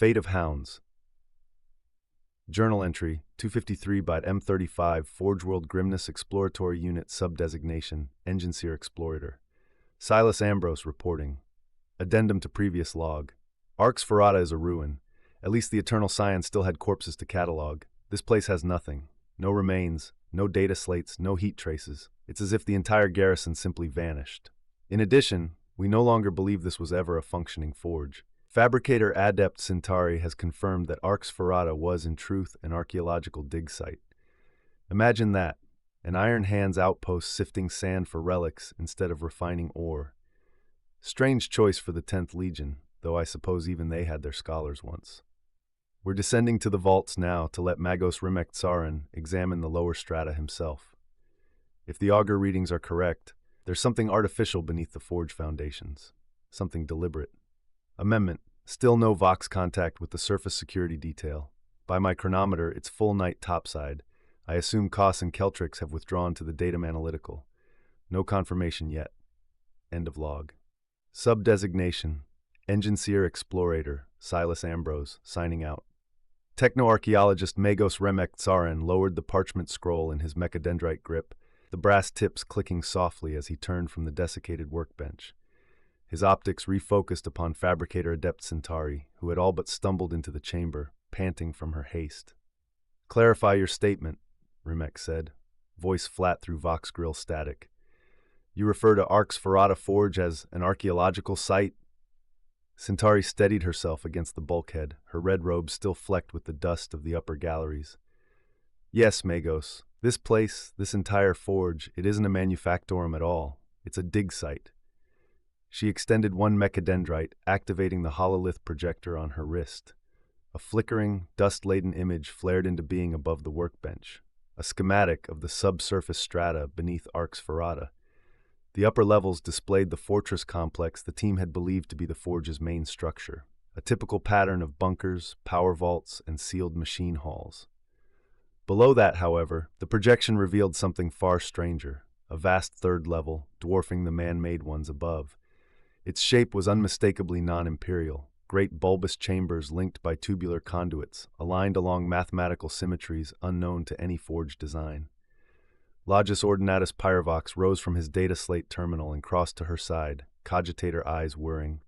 Fate of Hounds. Journal entry 253 by M35 Forge World Grimness Exploratory Unit Sub-Designation Enginseer Explorator. Silas Ambrose reporting. Addendum to previous log. Arx Ferrata is a ruin. At least the Eternal Scion still had corpses to catalog. This place has nothing. No remains, no data slates, no heat traces. It's as if the entire garrison simply vanished. In addition, we no longer believe this was ever a functioning forge. Fabricator Adept Centauri has confirmed that Arx Ferrata was in truth an archaeological dig site. Imagine that, an Iron Hands outpost sifting sand for relics instead of refining ore. Strange choice for the 10th Legion, though I suppose even they had their scholars once. We're descending to the vaults now to let Magos Rimek Tsarin examine the lower strata himself. If the augur readings are correct, there's something artificial beneath the forge foundations, something deliberate. Amendment. Still no Vox contact with the surface security detail. By my chronometer, it's full night topside. I assume Koss and Keltrix have withdrawn to the datum analytical. No confirmation yet. End of log. Sub-designation. Enginseer Explorator, Silas Ambrose, signing out. Techno-archaeologist Magos Rimek Tsarin lowered the parchment scroll in his mechadendrite grip, the brass tips clicking softly as he turned from the desiccated workbench. His optics refocused upon Fabricator Adept Centauri, who had all but stumbled into the chamber, panting from her haste. "Clarify your statement," Rimek said, voice flat through Vox grill static. "You refer to Arx Ferrata Forge as an archaeological site?" Centauri steadied herself against the bulkhead, her red robe still flecked with the dust of the upper galleries. "Yes, Magos. This place, this entire forge, it isn't a manufactorum at all. It's a dig site." She extended one mechadendrite, activating the hololith projector on her wrist. A flickering, dust-laden image flared into being above the workbench, a schematic of the subsurface strata beneath Arx Ferrata. The upper levels displayed the fortress complex the team had believed to be the forge's main structure, a typical pattern of bunkers, power vaults, and sealed machine halls. Below that, however, the projection revealed something far stranger, a vast third level, dwarfing the man-made ones above. Its shape was unmistakably non-imperial, great bulbous chambers linked by tubular conduits, aligned along mathematical symmetries unknown to any forge design. Logis Ordinatus Pyrovox rose from his data slate terminal and crossed to her side, cogitator eyes whirring.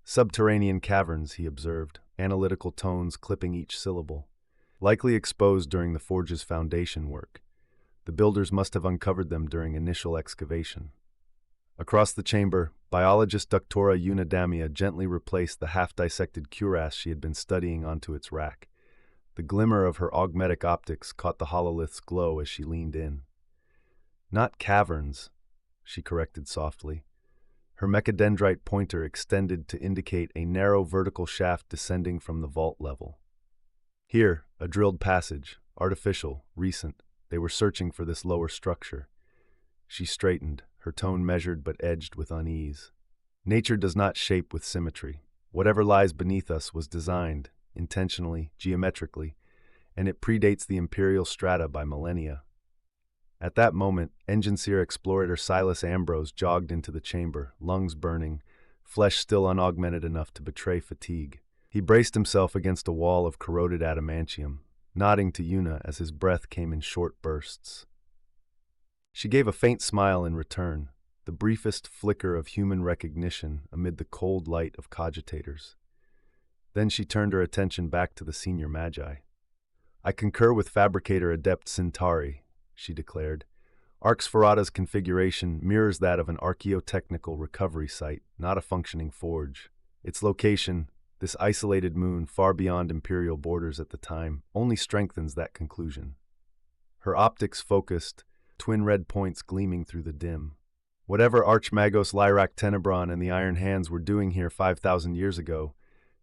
"Subterranean caverns," he observed, analytical tones clipping each syllable. "Likely exposed during the forge's foundation work. The builders must have uncovered them during initial excavation." Across the chamber, biologist Doctora Unidamia gently replaced the half-dissected cuirass she had been studying onto its rack. The glimmer of her augmetic optics caught the hololith's glow as she leaned in. "Not caverns," she corrected softly. Her mechadendrite pointer extended to indicate a narrow vertical shaft descending from the vault level. Here, a drilled passage, artificial, recent. They were searching for this lower structure. She straightened, her tone measured but edged with unease. "Nature does not shape with symmetry. Whatever lies beneath us was designed, intentionally, geometrically, and it predates the imperial strata by millennia." At that moment, Enginseer Explorator Silas Ambrose jogged into the chamber, lungs burning, flesh still unaugmented enough to betray fatigue. He braced himself against a wall of corroded adamantium, nodding to Una as his breath came in short bursts. She gave a faint smile in return, the briefest flicker of human recognition amid the cold light of cogitators. Then she turned her attention back to the senior magi. "I concur with Fabricator Adept Centauri," she declared. "Arx Ferrata's configuration mirrors that of an archaeotechnical recovery site, not a functioning forge. Its location, this isolated moon far beyond imperial borders at the time, only strengthens that conclusion." Her optics focused, twin red points gleaming through the dim. Whatever Archmagos Lyrak Tenebron and the Iron Hands were doing here 5,000 years ago,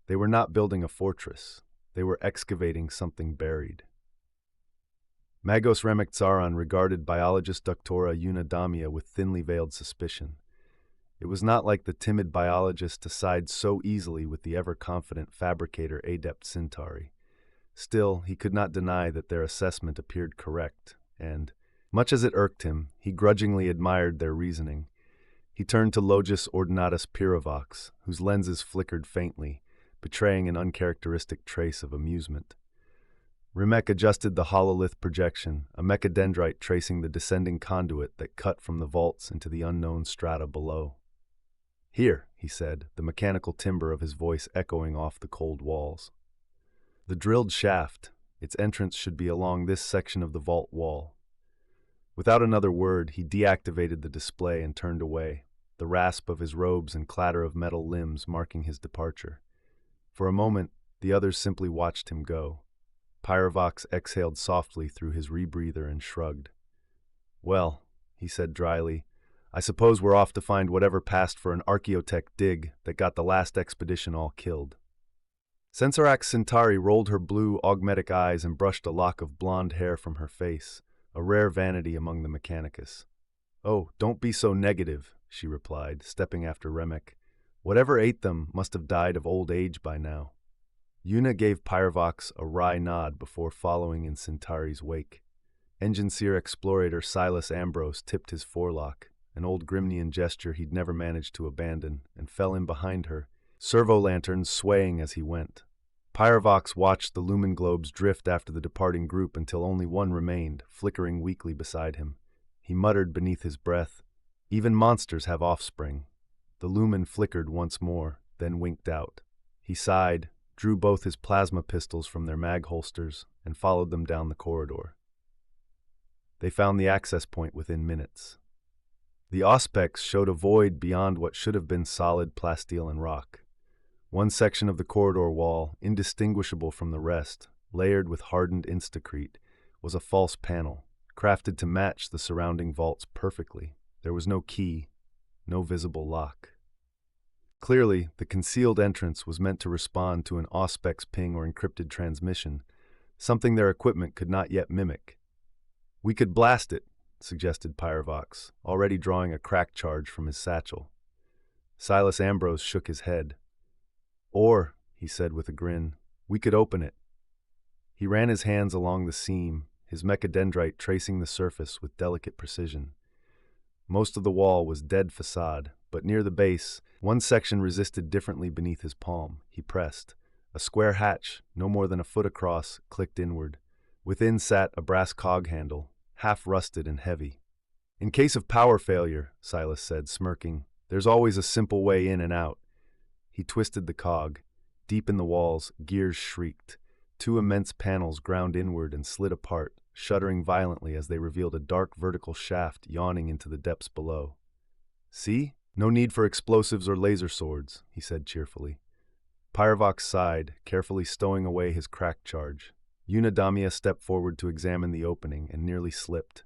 they were not building a fortress. They were excavating something buried. Magos Rimek Tsarin regarded biologist Doctora Unidamia with thinly veiled suspicion. It was not like the timid biologist to side so easily with the ever-confident fabricator Adept Centauri. Still, he could not deny that their assessment appeared correct, and, much as it irked him, he grudgingly admired their reasoning. He turned to Logis Ordinatus Pyrovox, whose lenses flickered faintly, betraying an uncharacteristic trace of amusement. Remek adjusted the hololith projection, a mechadendrite tracing the descending conduit that cut from the vaults into the unknown strata below. "Here," he said, the mechanical timbre of his voice echoing off the cold walls. "The drilled shaft, its entrance should be along this section of the vault wall." Without another word, he deactivated the display and turned away, the rasp of his robes and clatter of metal limbs marking his departure. For a moment, the others simply watched him go. Pyrovox exhaled softly through his rebreather and shrugged. "Well," he said dryly, "I suppose we're off to find whatever passed for an archaeotech dig that got the last expedition all killed." Sensarax Centauri rolled her blue, augmetic eyes and brushed a lock of blonde hair from her face, a rare vanity among the Mechanicus. "Oh, don't be so negative," she replied, stepping after Remek. "Whatever ate them must have died of old age by now." Una gave Pyrovox a wry nod before following in Centauri's wake. Enginseer Explorator Silas Ambrose tipped his forelock, an old Grimnian gesture he'd never managed to abandon, and fell in behind her, servo-lanterns swaying as he went. Pyrovox watched the lumen globes drift after the departing group until only one remained, flickering weakly beside him. He muttered beneath his breath, "Even monsters have offspring." The lumen flickered once more, then winked out. He sighed, drew both his plasma pistols from their mag holsters, and followed them down the corridor. They found the access point within minutes. The auspex showed a void beyond what should have been solid plasteel and rock. One section of the corridor wall, indistinguishable from the rest, layered with hardened instacrete, was a false panel, crafted to match the surrounding vaults perfectly. There was no key, no visible lock. Clearly, the concealed entrance was meant to respond to an auspex ping or encrypted transmission, something their equipment could not yet mimic. "We could blast it," suggested Pyrovox, already drawing a crack charge from his satchel. Silas Ambrose shook his head. "Or," he said with a grin, "we could open it." He ran his hands along the seam, his mechadendrite tracing the surface with delicate precision. Most of the wall was dead facade, but near the base, one section resisted differently beneath his palm. He pressed. A square hatch, no more than a foot across, clicked inward. Within sat a brass cog handle, half rusted and heavy. "In case of power failure," Silas said, smirking, "there's always a simple way in and out." He twisted the cog. Deep in the walls, gears shrieked. Two immense panels ground inward and slid apart, shuddering violently as they revealed a dark vertical shaft yawning into the depths below. "See? No need for explosives or laser swords," he said cheerfully. Pyrovox sighed, carefully stowing away his crack charge. Unadamia stepped forward to examine the opening and nearly slipped.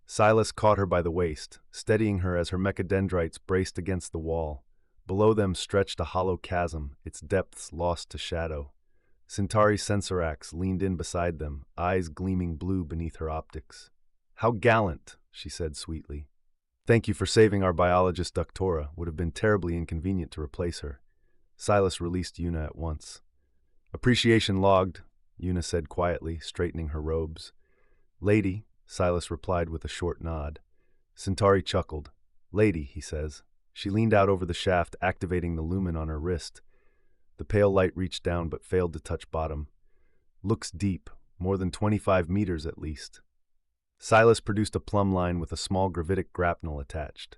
Silas caught her by the waist, steadying her as her mechadendrites braced against the wall. Below them stretched a hollow chasm, its depths lost to shadow. Centauri Sensarax leaned in beside them, eyes gleaming blue beneath her optics. "How gallant," she said sweetly. "Thank you for saving our biologist Ductora. Would have been terribly inconvenient to replace her." Silas released Una at once. "Appreciation logged," Una said quietly, straightening her robes. "Lady," Silas replied with a short nod. Centauri chuckled. "Lady," he says. She leaned out over the shaft, activating the lumen on her wrist. The pale light reached down but failed to touch bottom. "Looks deep, more than 25 meters at least." Silas produced a plumb line with a small gravitic grapnel attached.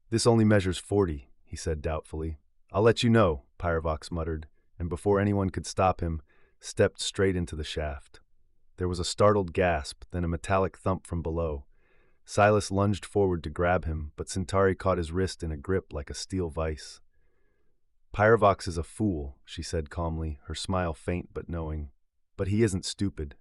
"This only measures 40, he said doubtfully. "I'll let you know," Pyrovox muttered, and before anyone could stop him, stepped straight into the shaft. There was a startled gasp, then a metallic thump from below. Silas lunged forward to grab him, but Centauri caught his wrist in a grip like a steel vice. "Pyrovox is a fool," she said calmly, her smile faint but knowing. "But he isn't stupid."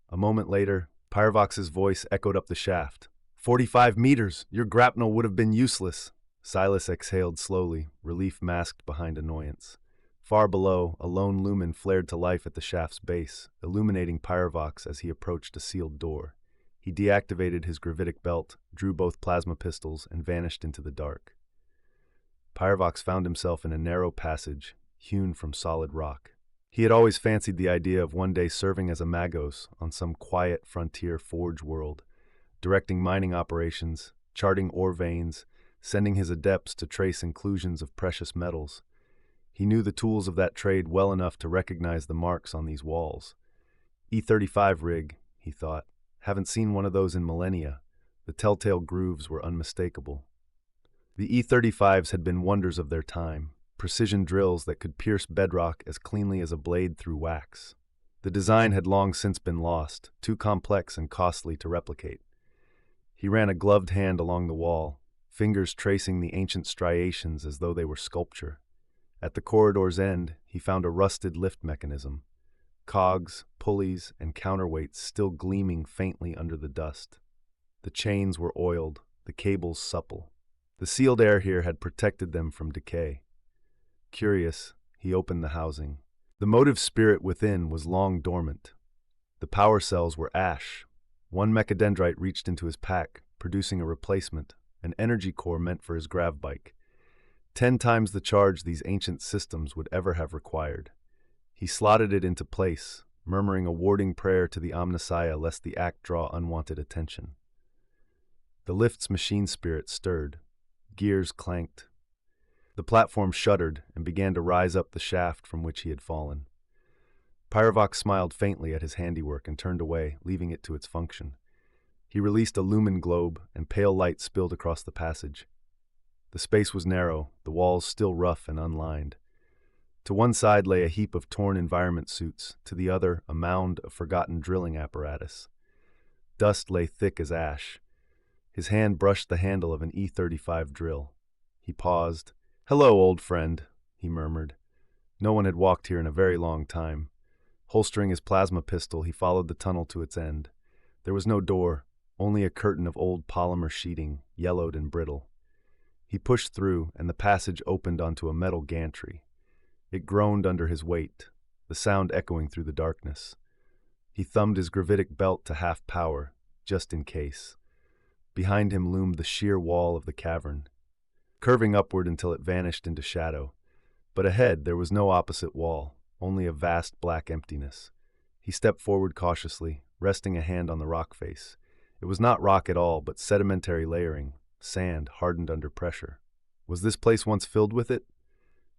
A moment later, Pyrovox's voice echoed up the shaft. 45 meters! Your grapnel would have been useless." Silas exhaled slowly, relief masked behind annoyance. Far below, a lone lumen flared to life at the shaft's base, illuminating Pyrovox as he approached a sealed door. He deactivated his gravitic belt, drew both plasma pistols, and vanished into the dark. Pyrovox found himself in a narrow passage, hewn from solid rock. He had always fancied the idea of one day serving as a magos on some quiet frontier forge world, directing mining operations, charting ore veins, sending his adepts to trace inclusions of precious metals. He knew the tools of that trade well enough to recognize the marks on these walls. E-35 rig, he thought. Haven't seen one of those in millennia. The telltale grooves were unmistakable. The E-35s had been wonders of their time, precision drills that could pierce bedrock as cleanly as a blade through wax. The design had long since been lost, too complex and costly to replicate. He ran a gloved hand along the wall, fingers tracing the ancient striations as though they were sculpture. At the corridor's end, he found a rusted lift mechanism, cogs, pulleys, and counterweights still gleaming faintly under the dust. The chains were oiled, the cables supple. The sealed air here had protected them from decay. Curious, he opened the housing. The motive spirit within was long dormant. The power cells were ash. One mechadendrite reached into his pack, producing a replacement, an energy core meant for his grav bike. 10 times the charge these ancient systems would ever have required. He slotted it into place, murmuring a warding prayer to the Omnissiah lest the act draw unwanted attention. The lift's machine spirit stirred. Gears clanked. The platform shuddered and began to rise up the shaft from which he had fallen. Pyrovox smiled faintly at his handiwork and turned away, leaving it to its function. He released a lumen globe, and pale light spilled across the passage. The space was narrow, the walls still rough and unlined. To one side lay a heap of torn environment suits, to the other a mound of forgotten drilling apparatus. Dust lay thick as ash. His hand brushed the handle of an E-35 drill. He paused. "Hello, old friend," he murmured. No one had walked here in a very long time. Holstering his plasma pistol, he followed the tunnel to its end. There was no door, only a curtain of old polymer sheeting, yellowed and brittle. He pushed through, and the passage opened onto a metal gantry. It groaned under his weight, the sound echoing through the darkness. He thumbed his gravitic belt to half power, just in case. Behind him loomed the sheer wall of the cavern, curving upward until it vanished into shadow. But ahead there was no opposite wall, only a vast black emptiness. He stepped forward cautiously, resting a hand on the rock face. It was not rock at all, but sedimentary layering, sand hardened under pressure. Was this place once filled with it?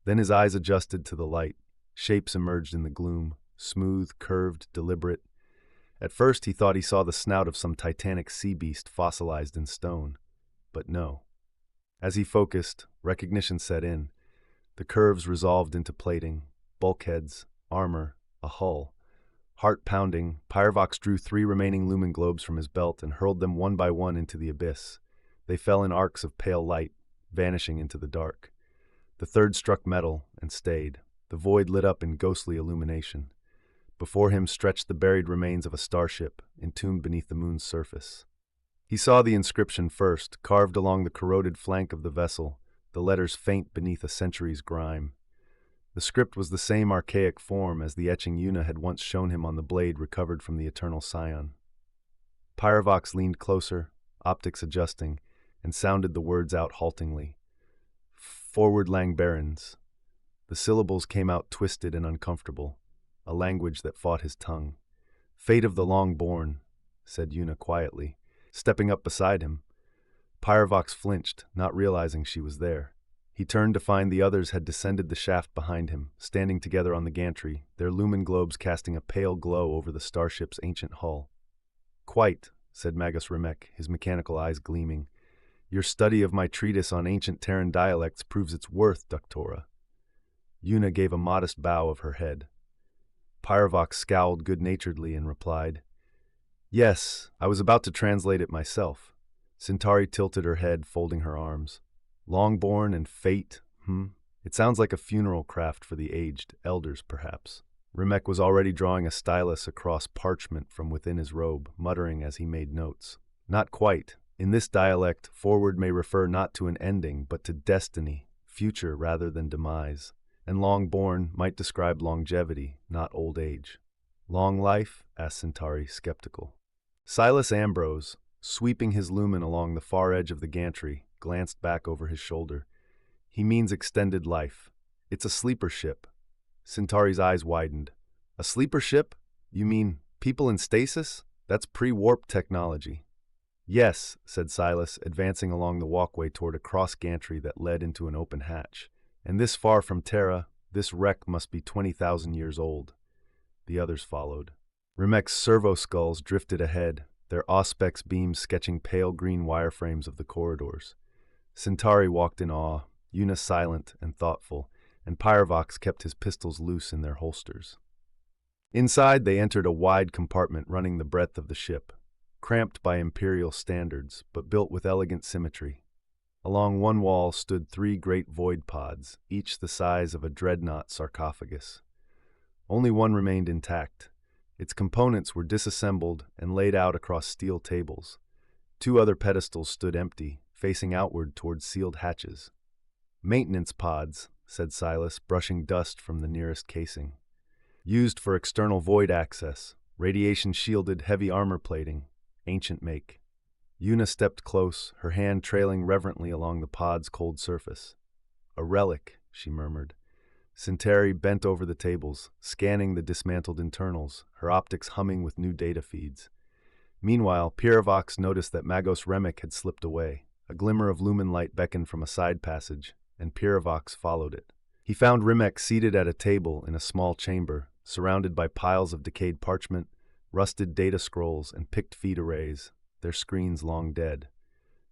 Then his eyes adjusted to the light. Shapes emerged in the gloom, smooth, curved, deliberate. At first he thought he saw the snout of some titanic sea beast fossilized in stone. But no. As he focused, recognition set in. The curves resolved into plating, bulkheads, armor, a hull. Heart pounding, Pyrovox drew 3 remaining lumen globes from his belt and hurled them one by one into the abyss. They fell in arcs of pale light, vanishing into the dark. The third struck metal and stayed. The void lit up in ghostly illumination. Before him stretched the buried remains of a starship, entombed beneath the moon's surface. He saw the inscription first, carved along the corroded flank of the vessel, the letters faint beneath a century's grime. The script was the same archaic form as the etching Una had once shown him on the blade recovered from the Eternal Scion. Pyrovox leaned closer, optics adjusting, and sounded the words out haltingly. Forward Langbarons. The syllables came out twisted and uncomfortable, a language that fought his tongue. Fate of the long-born, said Una quietly, stepping up beside him. Pyrovox flinched, not realizing she was there. He turned to find the others had descended the shaft behind him, standing together on the gantry, their lumen globes casting a pale glow over the starship's ancient hull. Quite, said Magus Remek, his mechanical eyes gleaming. Your study of my treatise on ancient Terran dialects proves its worth, Doctora. Una gave a modest bow of her head. Pyrovox scowled good-naturedly and replied, Yes, I was about to translate it myself. Centauri tilted her head, folding her arms. Longborn and fate, It sounds like a funeral craft for the aged, elders perhaps. Remek was already drawing a stylus across parchment from within his robe, muttering as he made notes. Not quite. In this dialect, forward may refer not to an ending, but to destiny, future rather than demise. And long-born might describe longevity, not old age. Long life? Asked Centauri, skeptical. Silas Ambrose, sweeping his lumen along the far edge of the gantry, glanced back over his shoulder. He means extended life. It's a sleeper ship. Centauri's eyes widened. A sleeper ship? You mean people in stasis? That's pre-warp technology. Yes, said Silas, advancing along the walkway toward a cross gantry that led into an open hatch. And this far from Terra, This wreck must be 20,000 years old. The others followed. Rimek's servo skulls drifted ahead, their auspex beams sketching pale green wireframes of the corridors. Centauri walked in awe, Una silent and thoughtful, and Pyrovox kept his pistols loose in their holsters. Inside, they entered a wide compartment running the breadth of the ship, cramped by imperial standards, but built with elegant symmetry. Along one wall stood 3 great void pods, each the size of a dreadnought sarcophagus. Only one remained intact. Its components were disassembled and laid out across steel tables. 2 other pedestals stood empty, facing outward towards sealed hatches. "Maintenance pods," said Silas, brushing dust from the nearest casing. "Used for external void access, radiation-shielded heavy armor plating, ancient make." Una stepped close, her hand trailing reverently along the pod's cold surface. "A relic," she murmured. Centauri bent over the tables, scanning the dismantled internals, her optics humming with new data feeds. Meanwhile, Pyrovox noticed that Magos Remek had slipped away. A glimmer of lumen light beckoned from a side passage, and Pyrovox followed it. He found Remek seated at a table in a small chamber, surrounded by piles of decayed parchment, rusted data scrolls, and picked feed arrays, their screens long dead.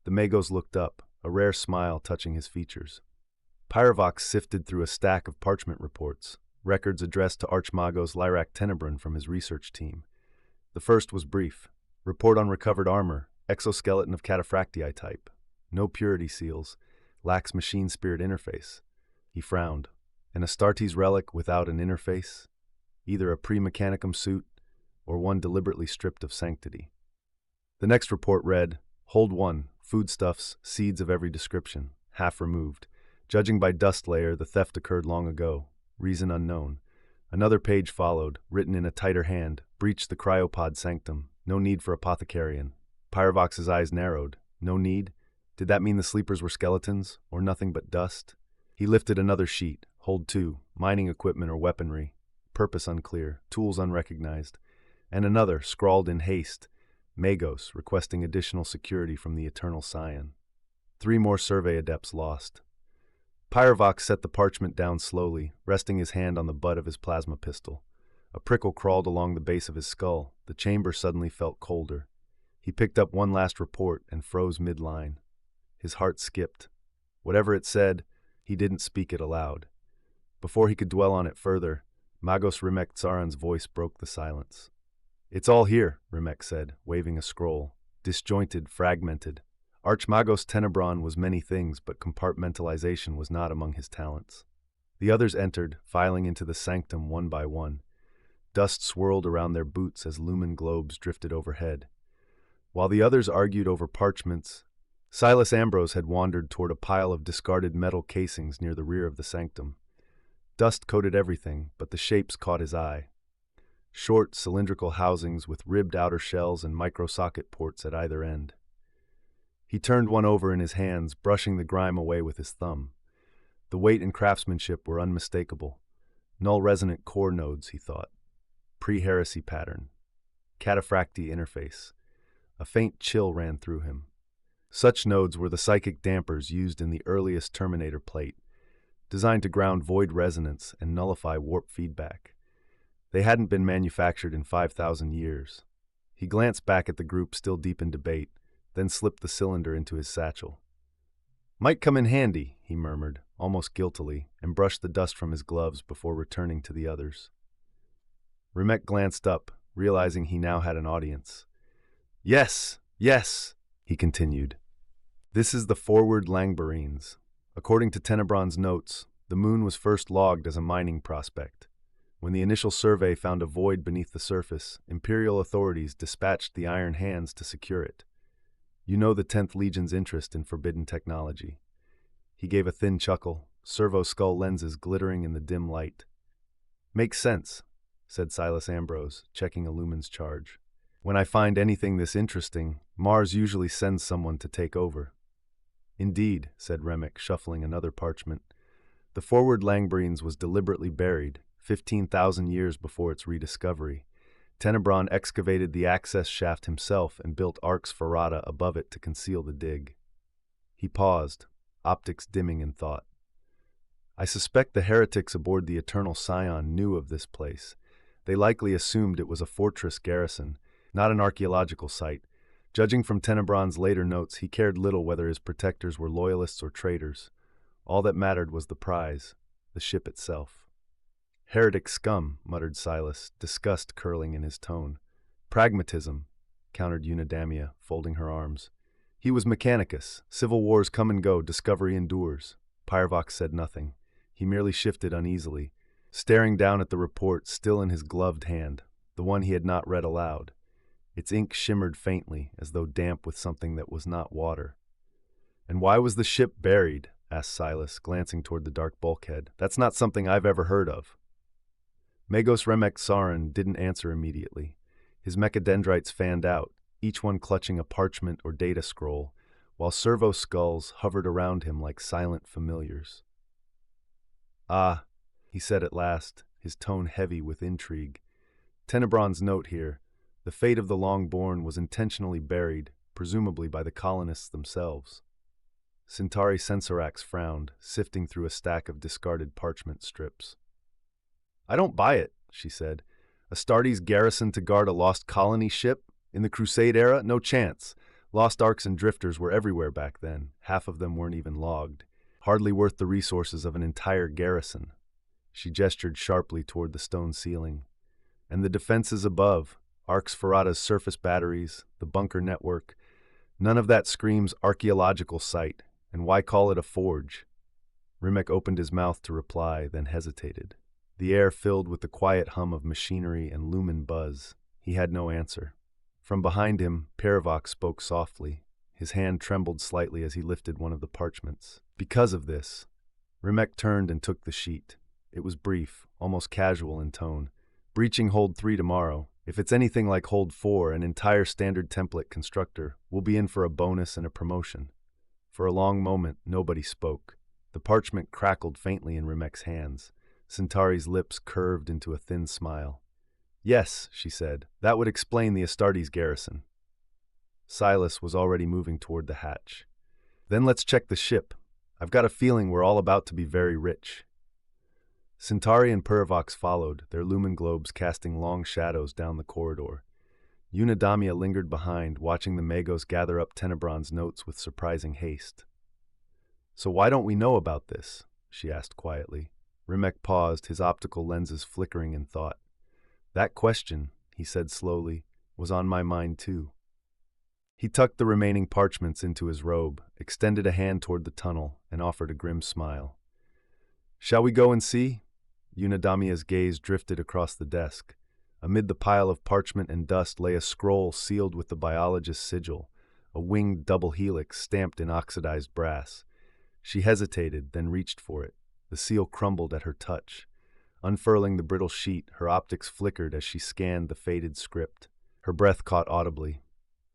The Magos looked up, a rare smile touching his features. Pyrovox sifted through a stack of parchment reports, records addressed to Archmagos Lyrak Tenebran from his research team. The first was brief. Report on recovered armor, exoskeleton of cataphractii type. No purity seals, lacks machine spirit interface. He frowned. An Astartes relic without an interface? Either a pre-mechanicum suit, or one deliberately stripped of sanctity. The next report read, Hold 1, foodstuffs, seeds of every description, half removed. Judging by dust layer, the theft occurred long ago. Reason unknown. Another page followed, written in a tighter hand. Breached the cryopod sanctum. No need for apothecarian. Pyrovox's eyes narrowed. No need? Did that mean the sleepers were skeletons, or nothing but dust? He lifted another sheet. Hold 2, mining equipment or weaponry. Purpose unclear. Tools unrecognized. And another, scrawled in haste. Magos, requesting additional security from the Eternal Scion. 3 more survey adepts lost. Pyrovox set the parchment down slowly, resting his hand on the butt of his plasma pistol. A prickle crawled along the base of his skull. The chamber suddenly felt colder. He picked up one last report and froze mid-line. His heart skipped. Whatever it said, he didn't speak it aloud. Before he could dwell on it further, Magos Remek Tsaran's voice broke the silence. "It's all here," Remek said, waving a scroll. Disjointed, fragmented. Archmagos Tenebran was many things, but compartmentalization was not among his talents. The others entered, filing into the sanctum one by one. Dust swirled around their boots as lumen globes drifted overhead. While the others argued over parchments, Silas Ambrose had wandered toward a pile of discarded metal casings near the rear of the sanctum. Dust coated everything, but the shapes caught his eye. Short, cylindrical housings with ribbed outer shells and micro-socket ports at either end. He turned one over in his hands, brushing the grime away with his thumb. The weight and craftsmanship were unmistakable. Null-resonant core nodes, he thought. Pre-heresy pattern. Cataphractii interface. A faint chill ran through him. Such nodes were the psychic dampers used in the earliest Terminator plate, designed to ground void resonance and nullify warp feedback. They hadn't been manufactured in 5,000 years. He glanced back at the group still deep in debate, then slipped the cylinder into his satchel. "Might come in handy," he murmured, almost guiltily, and brushed the dust from his gloves before returning to the others. Remek glanced up, realizing he now had an audience. Yes, he continued. "This is the forward Langbarines. According to Tenebran's notes, the moon was first logged as a mining prospect. When the initial survey found a void beneath the surface, Imperial authorities dispatched the Iron Hands to secure it. You know the 10th Legion's interest in forbidden technology." He gave a thin chuckle, servo skull lenses glittering in the dim light. "Makes sense," said Silas Ambrose, checking a lumen's charge. "When I find anything this interesting, Mars usually sends someone to take over." "Indeed," said Remek, shuffling another parchment. "The forward Langbarines was deliberately buried, 15,000 years before its rediscovery. Tenebran excavated the access shaft himself and built arcs ferrata above it to conceal the dig." He paused, optics dimming in thought. I suspect the heretics aboard the Eternal Scion knew of this place. They likely assumed it was a fortress garrison, not an archaeological site. Judging from Tenebron's later notes, he cared little whether his protectors were loyalists or traitors. All that mattered was the prize, the ship itself. Heretic scum, muttered Silas, disgust curling in his tone. Pragmatism, countered Unidamia, folding her arms. He was Mechanicus. Civil wars come and go, discovery endures. Pyrvox said nothing. He merely shifted uneasily, staring down at the report still in his gloved hand, the one he had not read aloud. Its ink shimmered faintly, as though damp with something that was not water. "And why was the ship buried?" asked Silas, glancing toward the dark bulkhead. "That's not something I've ever heard of." Magos Remek Sarin didn't answer immediately. His mechadendrites fanned out, each one clutching a parchment or data scroll, while servo skulls hovered around him like silent familiars. "Ah," he said at last, his tone heavy with intrigue. Tenebron's note here. The fate of the long-born was intentionally buried, presumably by the colonists themselves. Centauri Sensorax frowned, sifting through a stack of discarded parchment strips. "I don't buy it," she said. "Astartes garrison to guard a lost colony ship? In the Crusade era? No chance. Lost arks and drifters were everywhere back then. Half of them weren't even logged. Hardly worth the resources of an entire garrison." She gestured sharply toward the stone ceiling. "And the defenses above, Arx Ferrata's surface batteries, the bunker network, none of that screams archaeological site, and why call it a forge?" Rimek opened his mouth to reply, then hesitated. The air filled with the quiet hum of machinery and lumen buzz. He had no answer. From behind him, Pyrvox spoke softly. His hand trembled slightly as he lifted one of the parchments. "Because of this." Rimek turned and took the sheet. It was brief, almost casual in tone. "Breaching Hold 3 tomorrow. If it's anything like Hold 4, an entire standard template constructor, we'll be in for a bonus and a promotion." For a long moment, nobody spoke. The parchment crackled faintly in Rimek's hands. Centauri's lips curved into a thin smile. "Yes," she said, "that would explain the Astartes garrison." Silas was already moving toward the hatch. "Then let's check the ship. I've got a feeling we're all about to be very rich." Centauri and Pyrvox followed, their lumen globes casting long shadows down the corridor. Unidamia lingered behind, watching the Magos gather up Tenebron's notes with surprising haste. "So why don't we know about this?" she asked quietly. Rimek paused, his optical lenses flickering in thought. "That question," he said slowly, "was on my mind too." He tucked the remaining parchments into his robe, extended a hand toward the tunnel, and offered a grim smile. "Shall we go and see?" Unidamia's gaze drifted across the desk. Amid the pile of parchment and dust lay a scroll sealed with the biologist's sigil, a winged double helix stamped in oxidized brass. She hesitated, then reached for it. The seal crumbled at her touch. Unfurling the brittle sheet, her optics flickered as she scanned the faded script. Her breath caught audibly.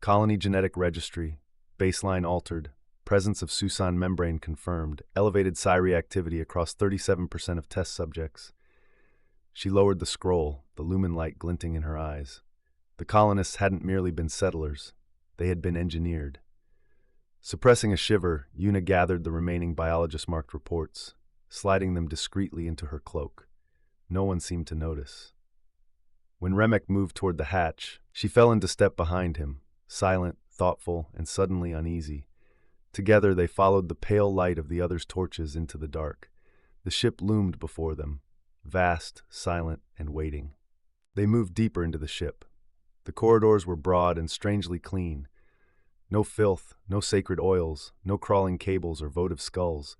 "Colony genetic registry. Baseline altered. Presence of Susan membrane confirmed. Elevated psi reactivity across 37% of test subjects." She lowered the scroll, the lumen light glinting in her eyes. The colonists hadn't merely been settlers. They had been engineered. Suppressing a shiver, Una gathered the remaining biologist-marked reports, sliding them discreetly into her cloak. No one seemed to notice. When Remek moved toward the hatch, she fell into step behind him, silent, thoughtful, and suddenly uneasy. Together they followed the pale light of the others' torches into the dark. The ship loomed before them, vast, silent, and waiting. They moved deeper into the ship. The corridors were broad and strangely clean. No filth, no sacred oils, no crawling cables or votive skulls.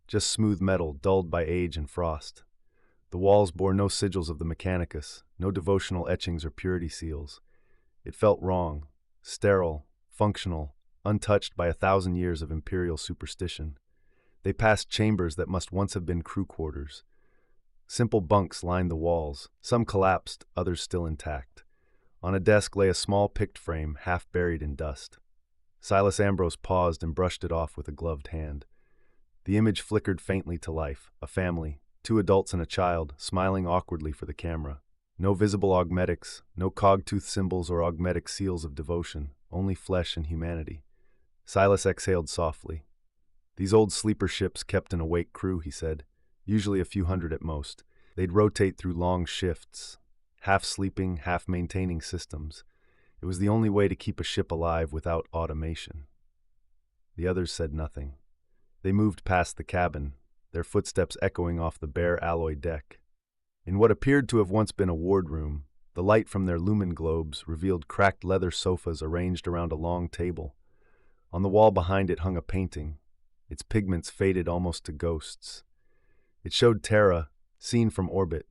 Just smooth metal dulled by age and frost. The walls bore no sigils of the Mechanicus, no devotional etchings or purity seals. It felt wrong, sterile, functional, untouched by 1,000 years of imperial superstition. They passed chambers that must once have been crew quarters. Simple bunks lined the walls, some collapsed, others still intact. On a desk lay a small pict frame, half buried in dust. Silas Ambrose paused and brushed it off with a gloved hand. The image flickered faintly to life, a family, 2 adults and a child, smiling awkwardly for the camera. No visible augmetics, no cogtooth symbols or augmetic seals of devotion, only flesh and humanity. Silas exhaled softly. "These old sleeper ships kept an awake crew," he said. usually a few hundred at most. They'd rotate through long shifts, half sleeping, half maintaining systems. It was the only way to keep a ship alive without automation. The others said nothing. They moved past the cabin, their footsteps echoing off the bare alloy deck. In what appeared to have once been a wardroom, the light from their lumen globes revealed cracked leather sofas arranged around a long table. On the wall behind it hung a painting, its pigments faded almost to ghosts. It showed Terra, seen from orbit,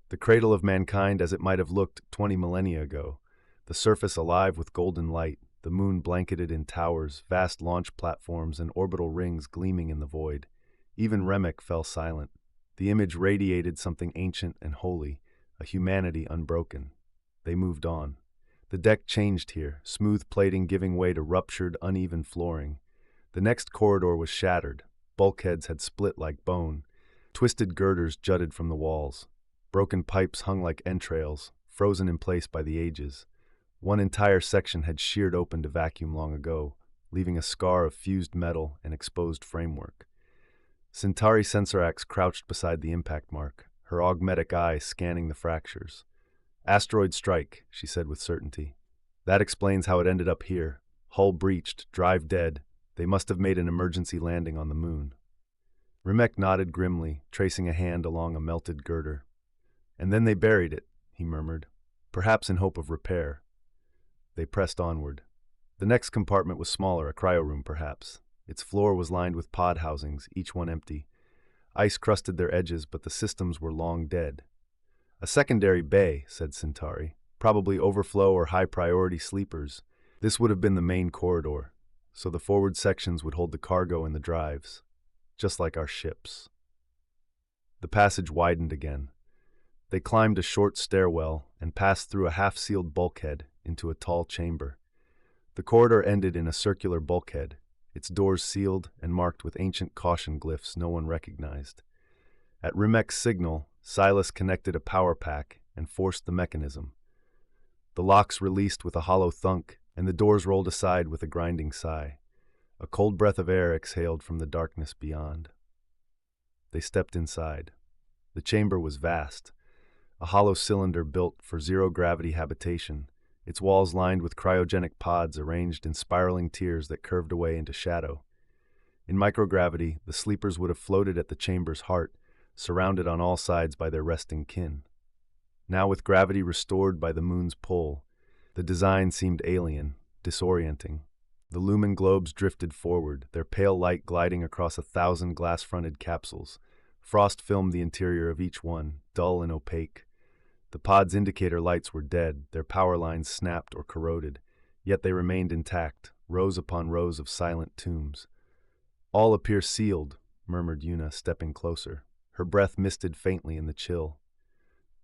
the cradle of mankind as it might have looked 20 millennia ago, the surface alive with golden light, the moon blanketed in towers, vast launch platforms, and orbital rings gleaming in the void. Even Remek fell silent. The image radiated something ancient and holy, a humanity unbroken. They moved on. The deck changed here, smooth plating giving way to ruptured, uneven flooring. The next corridor was shattered. Bulkheads had split like bone. Twisted girders jutted from the walls. Broken pipes hung like entrails, frozen in place by the ages. One entire section had sheared open to vacuum long ago, leaving a scar of fused metal and exposed framework. Centauri Sensorax crouched beside the impact mark, her augmetic eye scanning the fractures. "Asteroid strike," she said with certainty. "That explains how it ended up here. Hull breached, drive dead. They must have made an emergency landing on the moon." Remek nodded grimly, tracing a hand along a melted girder. "And then they buried it," he murmured, "perhaps in hope of repair." They pressed onward. The next compartment was smaller, a cryoroom perhaps. Its floor was lined with pod housings, each one empty. Ice crusted their edges, but the systems were long dead. "A secondary bay," said Centauri. "Probably overflow or high-priority sleepers. This would have been the main corridor, so the forward sections would hold the cargo and the drives, just like our ships." The passage widened again. They climbed a short stairwell and passed through a half-sealed bulkhead into a tall chamber. The corridor ended in a circular bulkhead, its doors sealed and marked with ancient caution glyphs no one recognized. At Remek's signal, Silas connected a power pack and forced the mechanism. The locks released with a hollow thunk, and the doors rolled aside with a grinding sigh. A cold breath of air exhaled from the darkness beyond. They stepped inside. The chamber was vast, a hollow cylinder built for zero-gravity habitation, its walls lined with cryogenic pods arranged in spiraling tiers that curved away into shadow. In microgravity, the sleepers would have floated at the chamber's heart, surrounded on all sides by their resting kin. Now, with gravity restored by the moon's pull, the design seemed alien, disorienting. The lumen globes drifted forward, their pale light gliding across 1,000 glass-fronted capsules. Frost filmed the interior of each one, dull and opaque. The pod's indicator lights were dead, their power lines snapped or corroded, yet they remained intact, rows upon rows of silent tombs. "All appear sealed," murmured Yuna, stepping closer. Her breath misted faintly in the chill.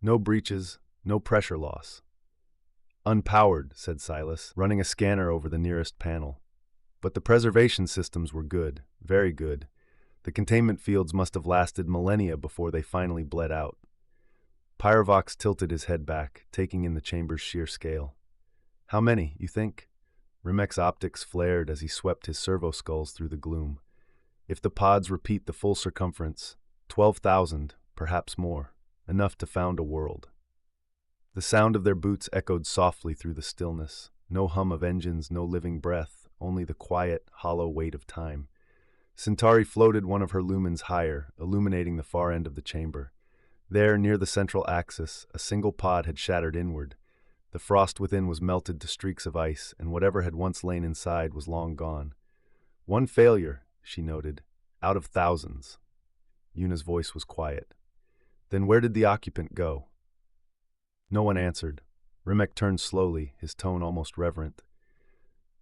"No breaches, no pressure loss." "Unpowered," said Silas, running a scanner over the nearest panel. "But the preservation systems were good, very good. The containment fields must have lasted millennia before they finally bled out." Pyrovox tilted his head back, taking in the chamber's sheer scale. "How many, you think?" Remek's optics flared as he swept his servo skulls through the gloom. "If the pods repeat the full circumference, 12,000, perhaps more, enough to found a world." The sound of their boots echoed softly through the stillness. No hum of engines, no living breath, only the quiet, hollow weight of time. Centauri floated one of her lumens higher, illuminating the far end of the chamber. There, near the central axis, a single pod had shattered inward. The frost within was melted to streaks of ice, and whatever had once lain inside was long gone. "One failure," she noted, "out of thousands." Yuna's voice was quiet. "Then where did the occupant go?" No one answered. Remek turned slowly, his tone almost reverent.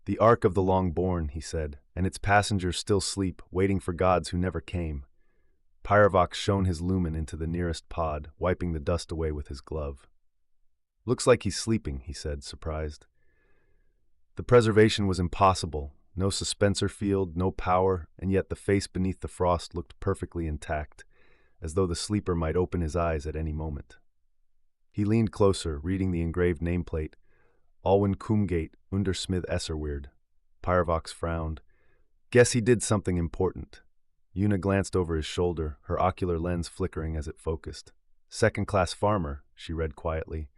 "The Ark of the Long-Born," he said, "and its passengers still sleep, waiting for gods who never came." Pyrovox shone his lumen into the nearest pod, wiping the dust away with his glove. "Looks like he's sleeping," he said, surprised. The preservation was impossible. No suspensor field, no power, and yet the face beneath the frost looked perfectly intact, as though the sleeper might open his eyes at any moment. He leaned closer, reading the engraved nameplate, "Alwyn Kumgate, Undersmith Esserweird." Pyrovox frowned. "Guess he did something important." Yuna glanced over his shoulder, her ocular lens flickering as it focused. Second-class farmer, she read quietly.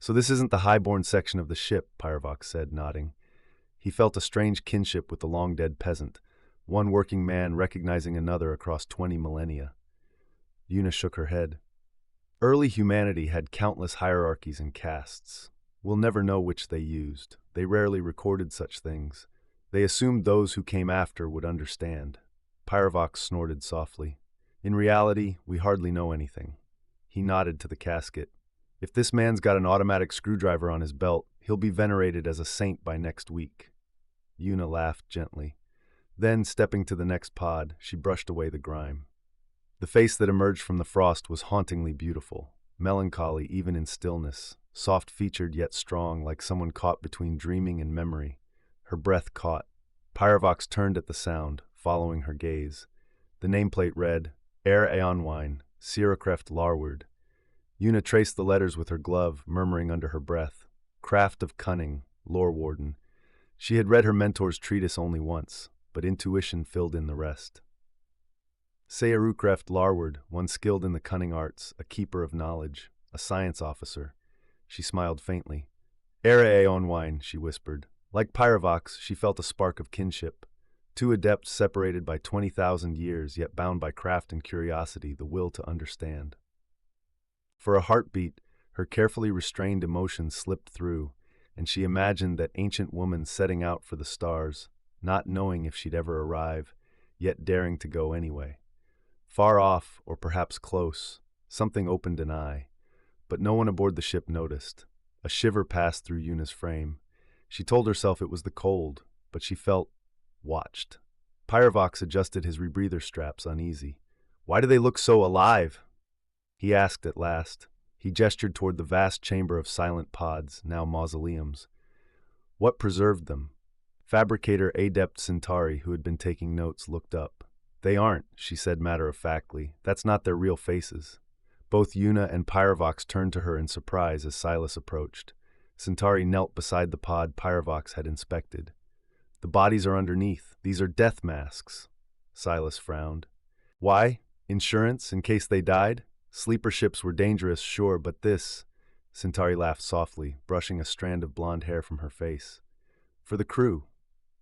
So this isn't the highborn section of the ship, Pyrovox said, nodding. He felt a strange kinship with the long-dead peasant, one working man recognizing another across 20 millennia. Yuna shook her head. Early humanity had countless hierarchies and castes. We'll never know which they used. They rarely recorded such things. They assumed those who came after would understand. Pyrovox snorted softly. In reality, we hardly know anything. He nodded to the casket. If this man's got an automatic screwdriver on his belt, he'll be venerated as a saint by next week. Yuna laughed gently. Then, stepping to the next pod, she brushed away the grime. The face that emerged from the frost was hauntingly beautiful, melancholy even in stillness, soft-featured yet strong, like someone caught between dreaming and memory. Her breath caught. Pyrovox turned at the sound, following her gaze. The nameplate read, Air Aeonwine, Siracreft Larward. Yuna traced the letters with her glove, murmuring under her breath, Craft of Cunning, Lore Warden. She had read her mentor's treatise only once, but intuition filled in the rest. Siracreft Larward, one skilled in the cunning arts, a keeper of knowledge, a science officer. She smiled faintly. Air Aeonwine, she whispered. Like Pyrovox, she felt a spark of kinship. Two adepts separated by 20,000 years, yet bound by craft and curiosity, the will to understand. For a heartbeat, her carefully restrained emotions slipped through, and she imagined that ancient woman setting out for the stars, not knowing if she'd ever arrive, yet daring to go anyway. Far off, or perhaps close, something opened an eye, but no one aboard the ship noticed. A shiver passed through Yuna's frame. She told herself it was the cold, but she felt watched. Pyrovox adjusted his rebreather straps uneasy. Why do they look so alive? He asked at last. He gestured toward the vast chamber of silent pods, now mausoleums. What preserved them? Fabricator Adept Centauri, who had been taking notes, looked up. They aren't, she said matter-of-factly. That's not their real faces. Both Yuna and Pyrovox turned to her in surprise as Silas approached. Centauri knelt beside the pod Pyrovox had inspected. The bodies are underneath. These are death masks. Silas frowned. Why? Insurance, in case they died? Sleeper ships were dangerous, sure, but this... Centauri laughed softly, brushing a strand of blonde hair from her face. For the crew.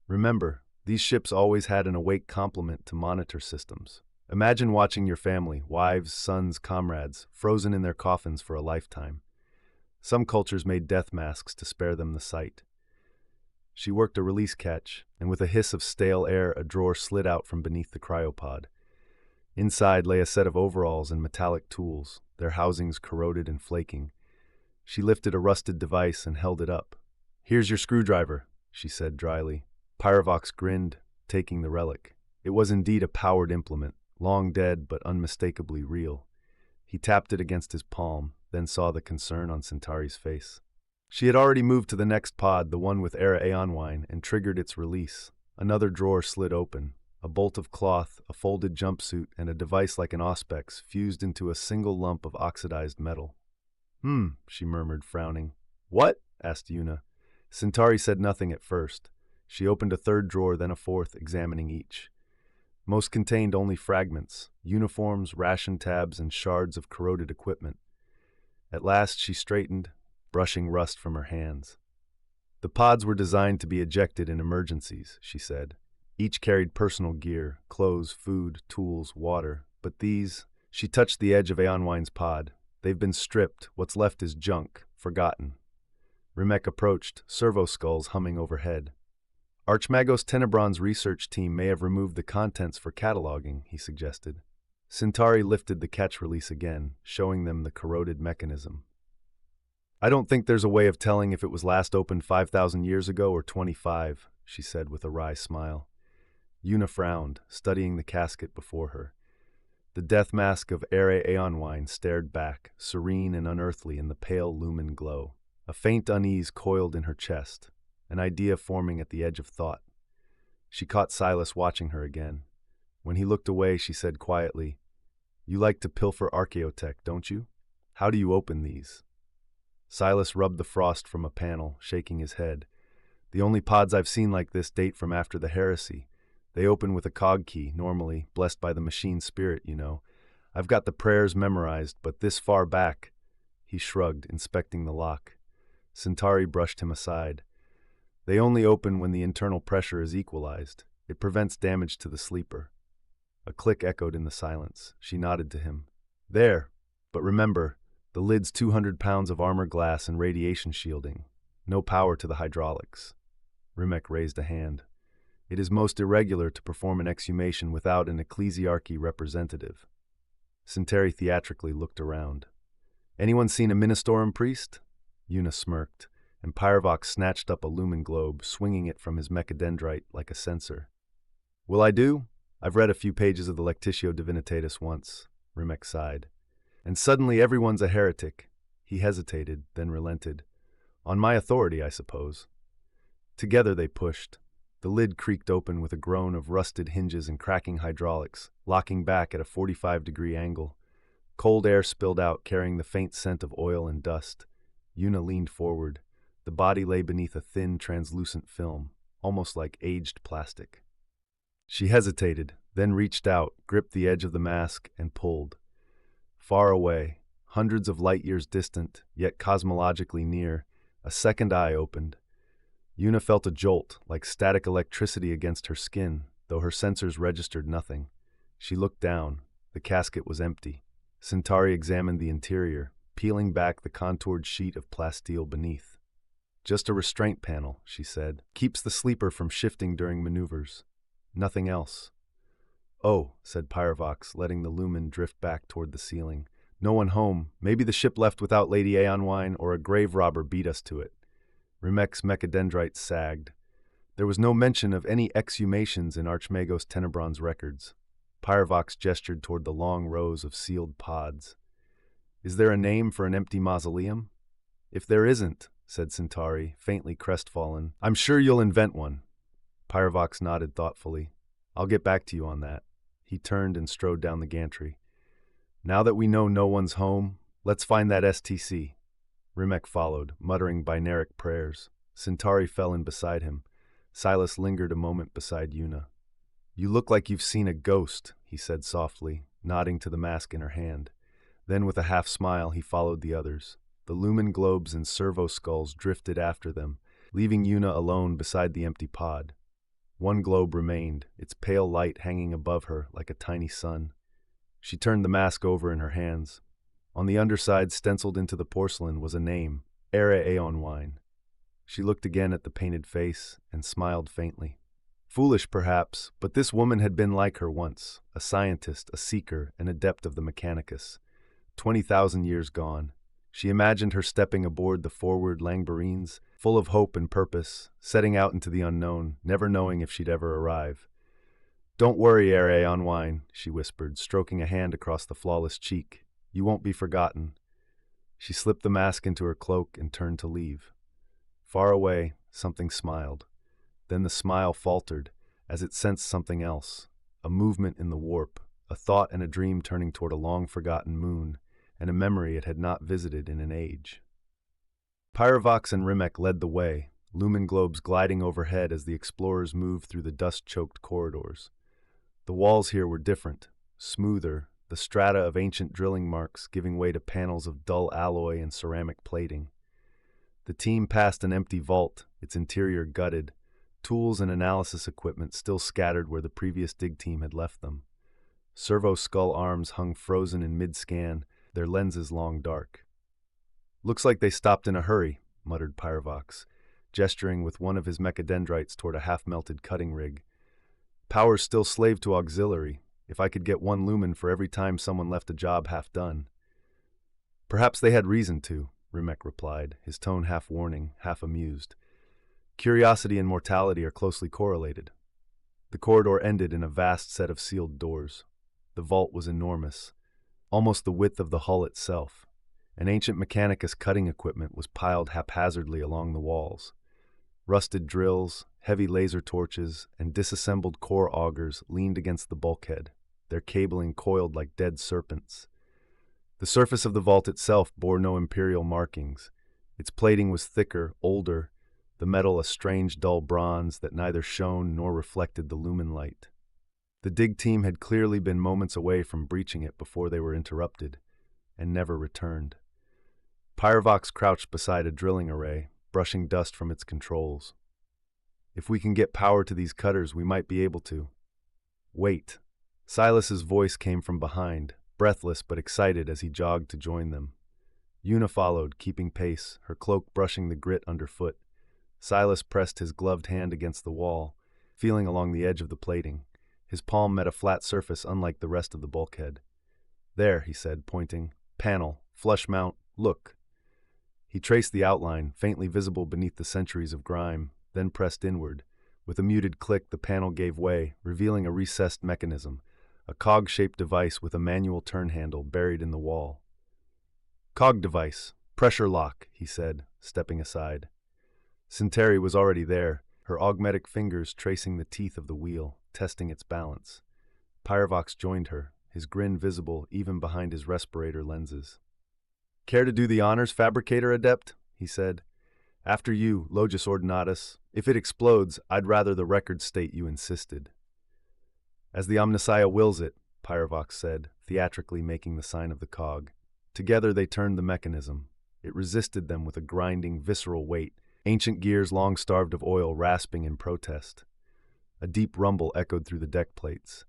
Remember, these ships always had an awake complement to monitor systems. Imagine watching your family, wives, sons, comrades, frozen in their coffins for a lifetime. Some cultures made death masks to spare them the sight. She worked a release catch, and with a hiss of stale air, a drawer slid out from beneath the cryopod. Inside lay a set of overalls and metallic tools, their housings corroded and flaking. She lifted a rusted device and held it up. Here's your screwdriver, she said dryly. Pyrovox grinned, taking the relic. It was indeed a powered implement, long dead but unmistakably real. He tapped it against his palm, then saw the concern on Centauri's face. She had already moved to the next pod, the one with Air Aeonwine, and triggered its release. Another drawer slid open. A bolt of cloth, a folded jumpsuit, and a device like an auspex fused into a single lump of oxidized metal. She murmured, frowning. What? Asked Yuna. Centauri said nothing at first. She opened a third drawer, then a fourth, examining each. Most contained only fragments, uniforms, ration tabs, and shards of corroded equipment. At last she straightened, brushing rust from her hands. The pods were designed to be ejected in emergencies, she said. Each carried personal gear, clothes, food, tools, water. But these... She touched the edge of Aeonwine's pod. They've been stripped. What's left is junk, forgotten. Rimek approached, servo skulls humming overhead. Archmagos Tenebron's research team may have removed the contents for cataloging, he suggested. Centauri lifted the catch release again, showing them the corroded mechanism. I don't think there's a way of telling if it was last opened 5,000 years ago or 25, she said with a wry smile. Yuna frowned, studying the casket before her. The death mask of Air Aeonwine stared back, serene and unearthly in the pale lumen glow. A faint unease coiled in her chest, an idea forming at the edge of thought. She caught Silas watching her again. When he looked away, she said quietly, You like to pilfer archaeotech, don't you? How do you open these? Silas rubbed the frost from a panel, shaking his head. The only pods I've seen like this date from after the heresy. They open with a cog key, normally, blessed by the machine spirit, you know. I've got the prayers memorized, but this far back—" He shrugged, inspecting the lock. Centauri brushed him aside. "They only open when the internal pressure is equalized. It prevents damage to the sleeper." A click echoed in the silence. She nodded to him. "There. But remember, the lid's 200 pounds of armor glass and radiation shielding. No power to the hydraulics." Rimek raised a hand. "It is most irregular to perform an exhumation without an ecclesiarchy representative." Centauri theatrically looked around. "Anyone seen a Ministorum priest?" Una smirked, and Pyrovox snatched up a lumen globe, swinging it from his mechadendrite like a censer. "Will I do? I've read a few pages of the Lectitio Divinitatis once," Rimek sighed. "And suddenly everyone's a heretic." He hesitated, then relented. "On my authority, I suppose." Together they pushed. The lid creaked open with a groan of rusted hinges and cracking hydraulics, locking back at a 45-degree angle. Cold air spilled out, carrying the faint scent of oil and dust. Una leaned forward. The body lay beneath a thin, translucent film, almost like aged plastic. She hesitated, then reached out, gripped the edge of the mask, and pulled. Far away, hundreds of light years distant, yet cosmologically near, a second eye opened. Una felt a jolt, like static electricity against her skin, though her sensors registered nothing. She looked down. The casket was empty. Centauri examined the interior, peeling back the contoured sheet of plasteel beneath. "Just a restraint panel," she said. "Keeps the sleeper from shifting during maneuvers. Nothing else." "Oh," said Pyrovox, letting the lumen drift back toward the ceiling. "No one home. Maybe the ship left without Lady Aeonwine, or a grave robber beat us to it." Rimek's mechadendrite sagged. There was no mention of any exhumations in Archmagos Tenebron's records. Pyrovox gestured toward the long rows of sealed pods. "Is there a name for an empty mausoleum?" "If there isn't," said Centauri, faintly crestfallen, "I'm sure you'll invent one." Pyrovox nodded thoughtfully. "I'll get back to you on that." He turned and strode down the gantry. "Now that we know no one's home, let's find that STC." Rimek followed, muttering binaric prayers. Centauri fell in beside him. Silas lingered a moment beside Una. "You look like you've seen a ghost," he said softly, nodding to the mask in her hand. Then with a half-smile he followed the others. The lumen globes and servo skulls drifted after them, leaving Una alone beside the empty pod. One globe remained, its pale light hanging above her like a tiny sun. She turned the mask over in her hands. On the underside, stenciled into the porcelain, was a name, Ere Aeonwine. She looked again at the painted face and smiled faintly. Foolish, perhaps, but this woman had been like her once, a scientist, a seeker, an adept of the Mechanicus. 20,000 years gone. She imagined her stepping aboard the forward Langbarines, full of hope and purpose, setting out into the unknown, never knowing if she'd ever arrive. "Don't worry, Ere Aeonwine," she whispered, stroking a hand across the flawless cheek. "You won't be forgotten." She slipped the mask into her cloak and turned to leave. Far away, something smiled. Then the smile faltered, as it sensed something else, a movement in the warp, a thought and a dream turning toward a long-forgotten moon, and a memory it had not visited in an age. Pyrovox and Rimek led the way, lumen globes gliding overhead as the explorers moved through the dust-choked corridors. The walls here were different, smoother, the strata of ancient drilling marks giving way to panels of dull alloy and ceramic plating. The team passed an empty vault, its interior gutted, tools and analysis equipment still scattered where the previous dig team had left them. Servo skull arms hung frozen in mid-scan, their lenses long dark. "Looks like they stopped in a hurry," muttered Pyrovox, gesturing with one of his mechadendrites toward a half-melted cutting rig. "Power's still slave to auxiliary. If I could get one lumen for every time someone left a job half done." "Perhaps they had reason to," Rimek replied, his tone half warning, half amused. "Curiosity and mortality are closely correlated." The corridor ended in a vast set of sealed doors. The vault was enormous, almost the width of the hull itself. An ancient Mechanicus cutting equipment was piled haphazardly along the walls. Rusted drills, heavy laser torches, and disassembled core augers leaned against the bulkhead, their cabling coiled like dead serpents. The surface of the vault itself bore no imperial markings. Its plating was thicker, older, the metal a strange dull bronze that neither shone nor reflected the lumen light. The dig team had clearly been moments away from breaching it before they were interrupted, and never returned. Pyrovox crouched beside a drilling array, brushing dust from its controls. If we can get power to these cutters, we might be able to. Wait. Silas's voice came from behind, breathless but excited as he jogged to join them. Una followed, keeping pace, her cloak brushing the grit underfoot. Silas pressed his gloved hand against the wall, feeling along the edge of the plating. His palm met a flat surface unlike the rest of the bulkhead. There, he said, pointing. Panel, flush mount, look. He traced the outline, faintly visible beneath the centuries of grime, then pressed inward. With a muted click, the panel gave way, revealing a recessed mechanism, a cog-shaped device with a manual turn handle buried in the wall. Cog device, pressure lock, he said, stepping aside. Centauri was already there, her augmetic fingers tracing the teeth of the wheel, testing its balance. Pyrovox joined her, his grin visible even behind his respirator lenses. Care to do the honors, Fabricator Adept? He said. After you, Logis Ordinatus. If it explodes, I'd rather the record state you insisted. As the Omnissiah wills it, Pyrovox said, theatrically making the sign of the cog. Together they turned the mechanism. It resisted them with a grinding, visceral weight, ancient gears long starved of oil rasping in protest. A deep rumble echoed through the deck plates.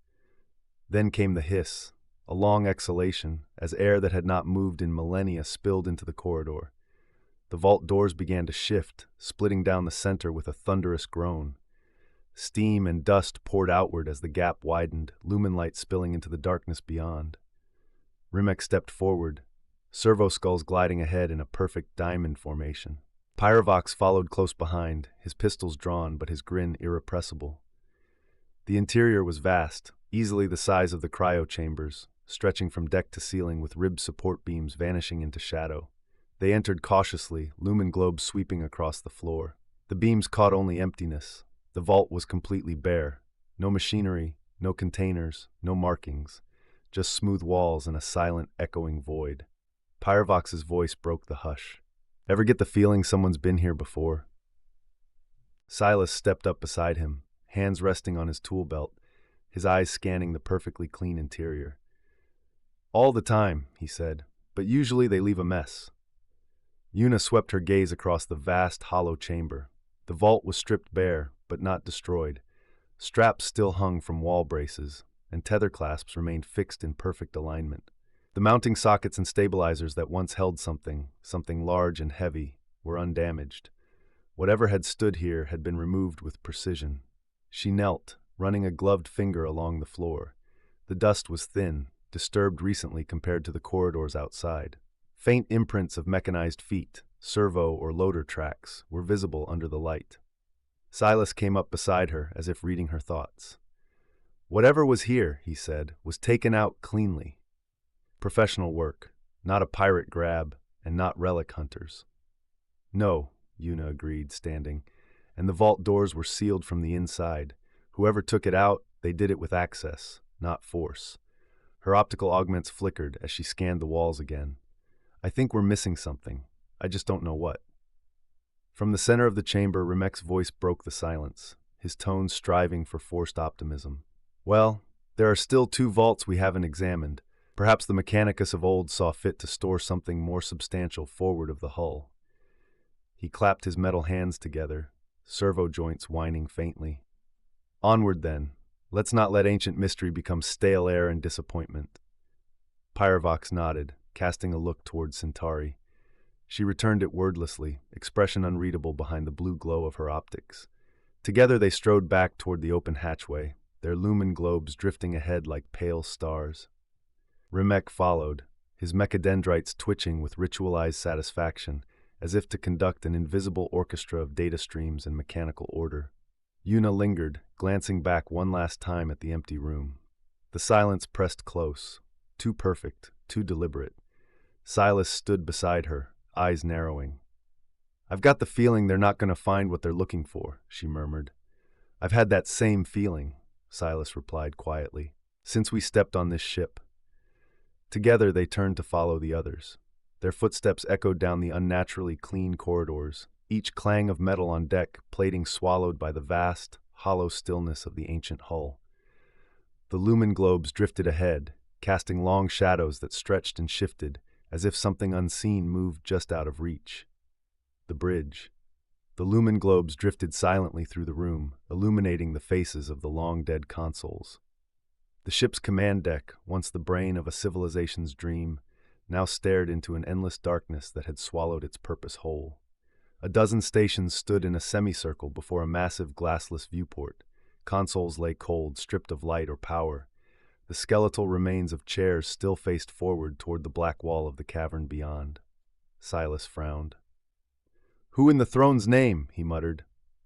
Then came the hiss, a long exhalation, as air that had not moved in millennia spilled into the corridor. The vault doors began to shift, splitting down the center with a thunderous groan. Steam and dust poured outward as the gap widened, lumen light spilling into the darkness beyond. Rimek stepped forward, servo skulls gliding ahead in a perfect diamond formation. Pyrovox followed close behind, his pistols drawn but his grin irrepressible. The interior was vast, easily the size of the cryo chambers, stretching from deck to ceiling with ribbed support beams vanishing into shadow. They entered cautiously, lumen globes sweeping across the floor. The beams caught only emptiness. The vault was completely bare. No machinery, no containers, no markings. Just smooth walls and a silent, echoing void. Pyrovox's voice broke the hush. Ever get the feeling someone's been here before? Silas stepped up beside him, hands resting on his tool belt, his eyes scanning the perfectly clean interior. All the time, he said, but usually they leave a mess. Una swept her gaze across the vast, hollow chamber. The vault was stripped bare, but not destroyed. Straps still hung from wall braces, and tether clasps remained fixed in perfect alignment. The mounting sockets and stabilizers that once held something large and heavy, were undamaged. Whatever had stood here had been removed with precision. She knelt, running a gloved finger along the floor. The dust was thin, disturbed recently compared to the corridors outside. Faint imprints of mechanized feet, servo or loader tracks, were visible under the light. Silas came up beside her as if reading her thoughts. Whatever was here, he said, was taken out cleanly. Professional work, not a pirate grab, and not relic hunters. No, Una agreed, standing, and the vault doors were sealed from the inside. Whoever took it out, they did it with access, not force. Her optical augments flickered as she scanned the walls again. I think we're missing something. I just don't know what. From the center of the chamber, Remek's voice broke the silence, his tones striving for forced optimism. Well, there are still 2 vaults we haven't examined. Perhaps the Mechanicus of old saw fit to store something more substantial forward of the hull. He clapped his metal hands together, servo joints whining faintly. Onward then. Let's not let ancient mystery become stale air and disappointment. Pyrovox nodded, casting a look toward Centauri. She returned it wordlessly, expression unreadable behind the blue glow of her optics. Together they strode back toward the open hatchway, their lumen globes drifting ahead like pale stars. Rimek followed, his mechadendrites twitching with ritualized satisfaction, as if to conduct an invisible orchestra of data streams in mechanical order. Una lingered, glancing back one last time at the empty room. The silence pressed close, too perfect, too deliberate. Silas stood beside her, eyes narrowing. I've got the feeling they're not going to find what they're looking for, she murmured. I've had that same feeling, Silas replied quietly, since we stepped on this ship. Together they turned to follow the others. Their footsteps echoed down the unnaturally clean corridors, each clang of metal on deck, plating swallowed by the vast, hollow stillness of the ancient hull. The lumen globes drifted ahead, casting long shadows that stretched and shifted, as if something unseen moved just out of reach. The bridge. The lumen globes drifted silently through the room, illuminating the faces of the long-dead consuls. The ship's command deck, once the brain of a civilization's dream, now stared into an endless darkness that had swallowed its purpose whole. A dozen stations stood in a semicircle before a massive glassless viewport. Consoles lay cold, stripped of light or power. The skeletal remains of chairs still faced forward toward the black wall of the cavern beyond. Silas frowned. "Who in the throne's name," he muttered,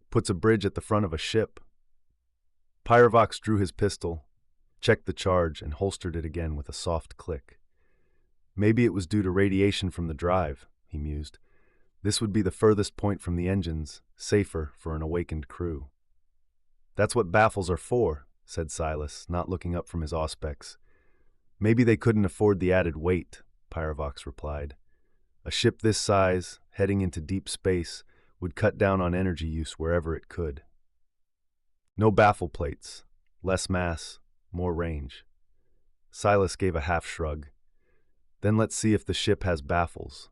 "puts a bridge at the front of a ship?" Pyrovox drew his pistol, checked the charge, and holstered it again with a soft click. Maybe it was due to radiation from the drive, he mused. This would be the furthest point from the engines, safer for an awakened crew. "That's what baffles are for," said Silas, not looking up from his auspex. "Maybe they couldn't afford the added weight," Pyrovox replied. "A ship this size, heading into deep space, would cut down on energy use wherever it could." "No baffle plates. Less mass, more range." Silas gave a half shrug. "Then let's see if the ship has baffles."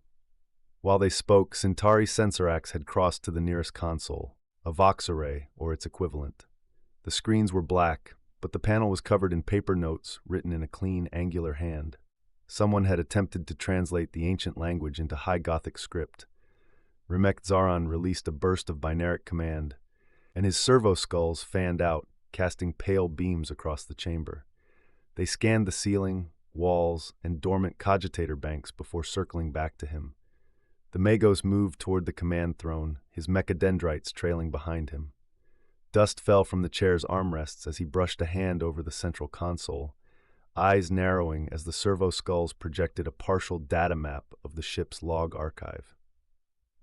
While they spoke, Centauri Sensorax had crossed to the nearest console, a Vox array or its equivalent. The screens were black, but the panel was covered in paper notes written in a clean, angular hand. Someone had attempted to translate the ancient language into High Gothic script. Rimek Zaran released a burst of binaric command, and his servo skulls fanned out, casting pale beams across the chamber. They scanned the ceiling, walls, and dormant cogitator banks before circling back to him. The Magos moved toward the command throne, his mechadendrites trailing behind him. Dust fell from the chair's armrests as he brushed a hand over the central console, eyes narrowing as the servo skulls projected a partial data map of the ship's log archive.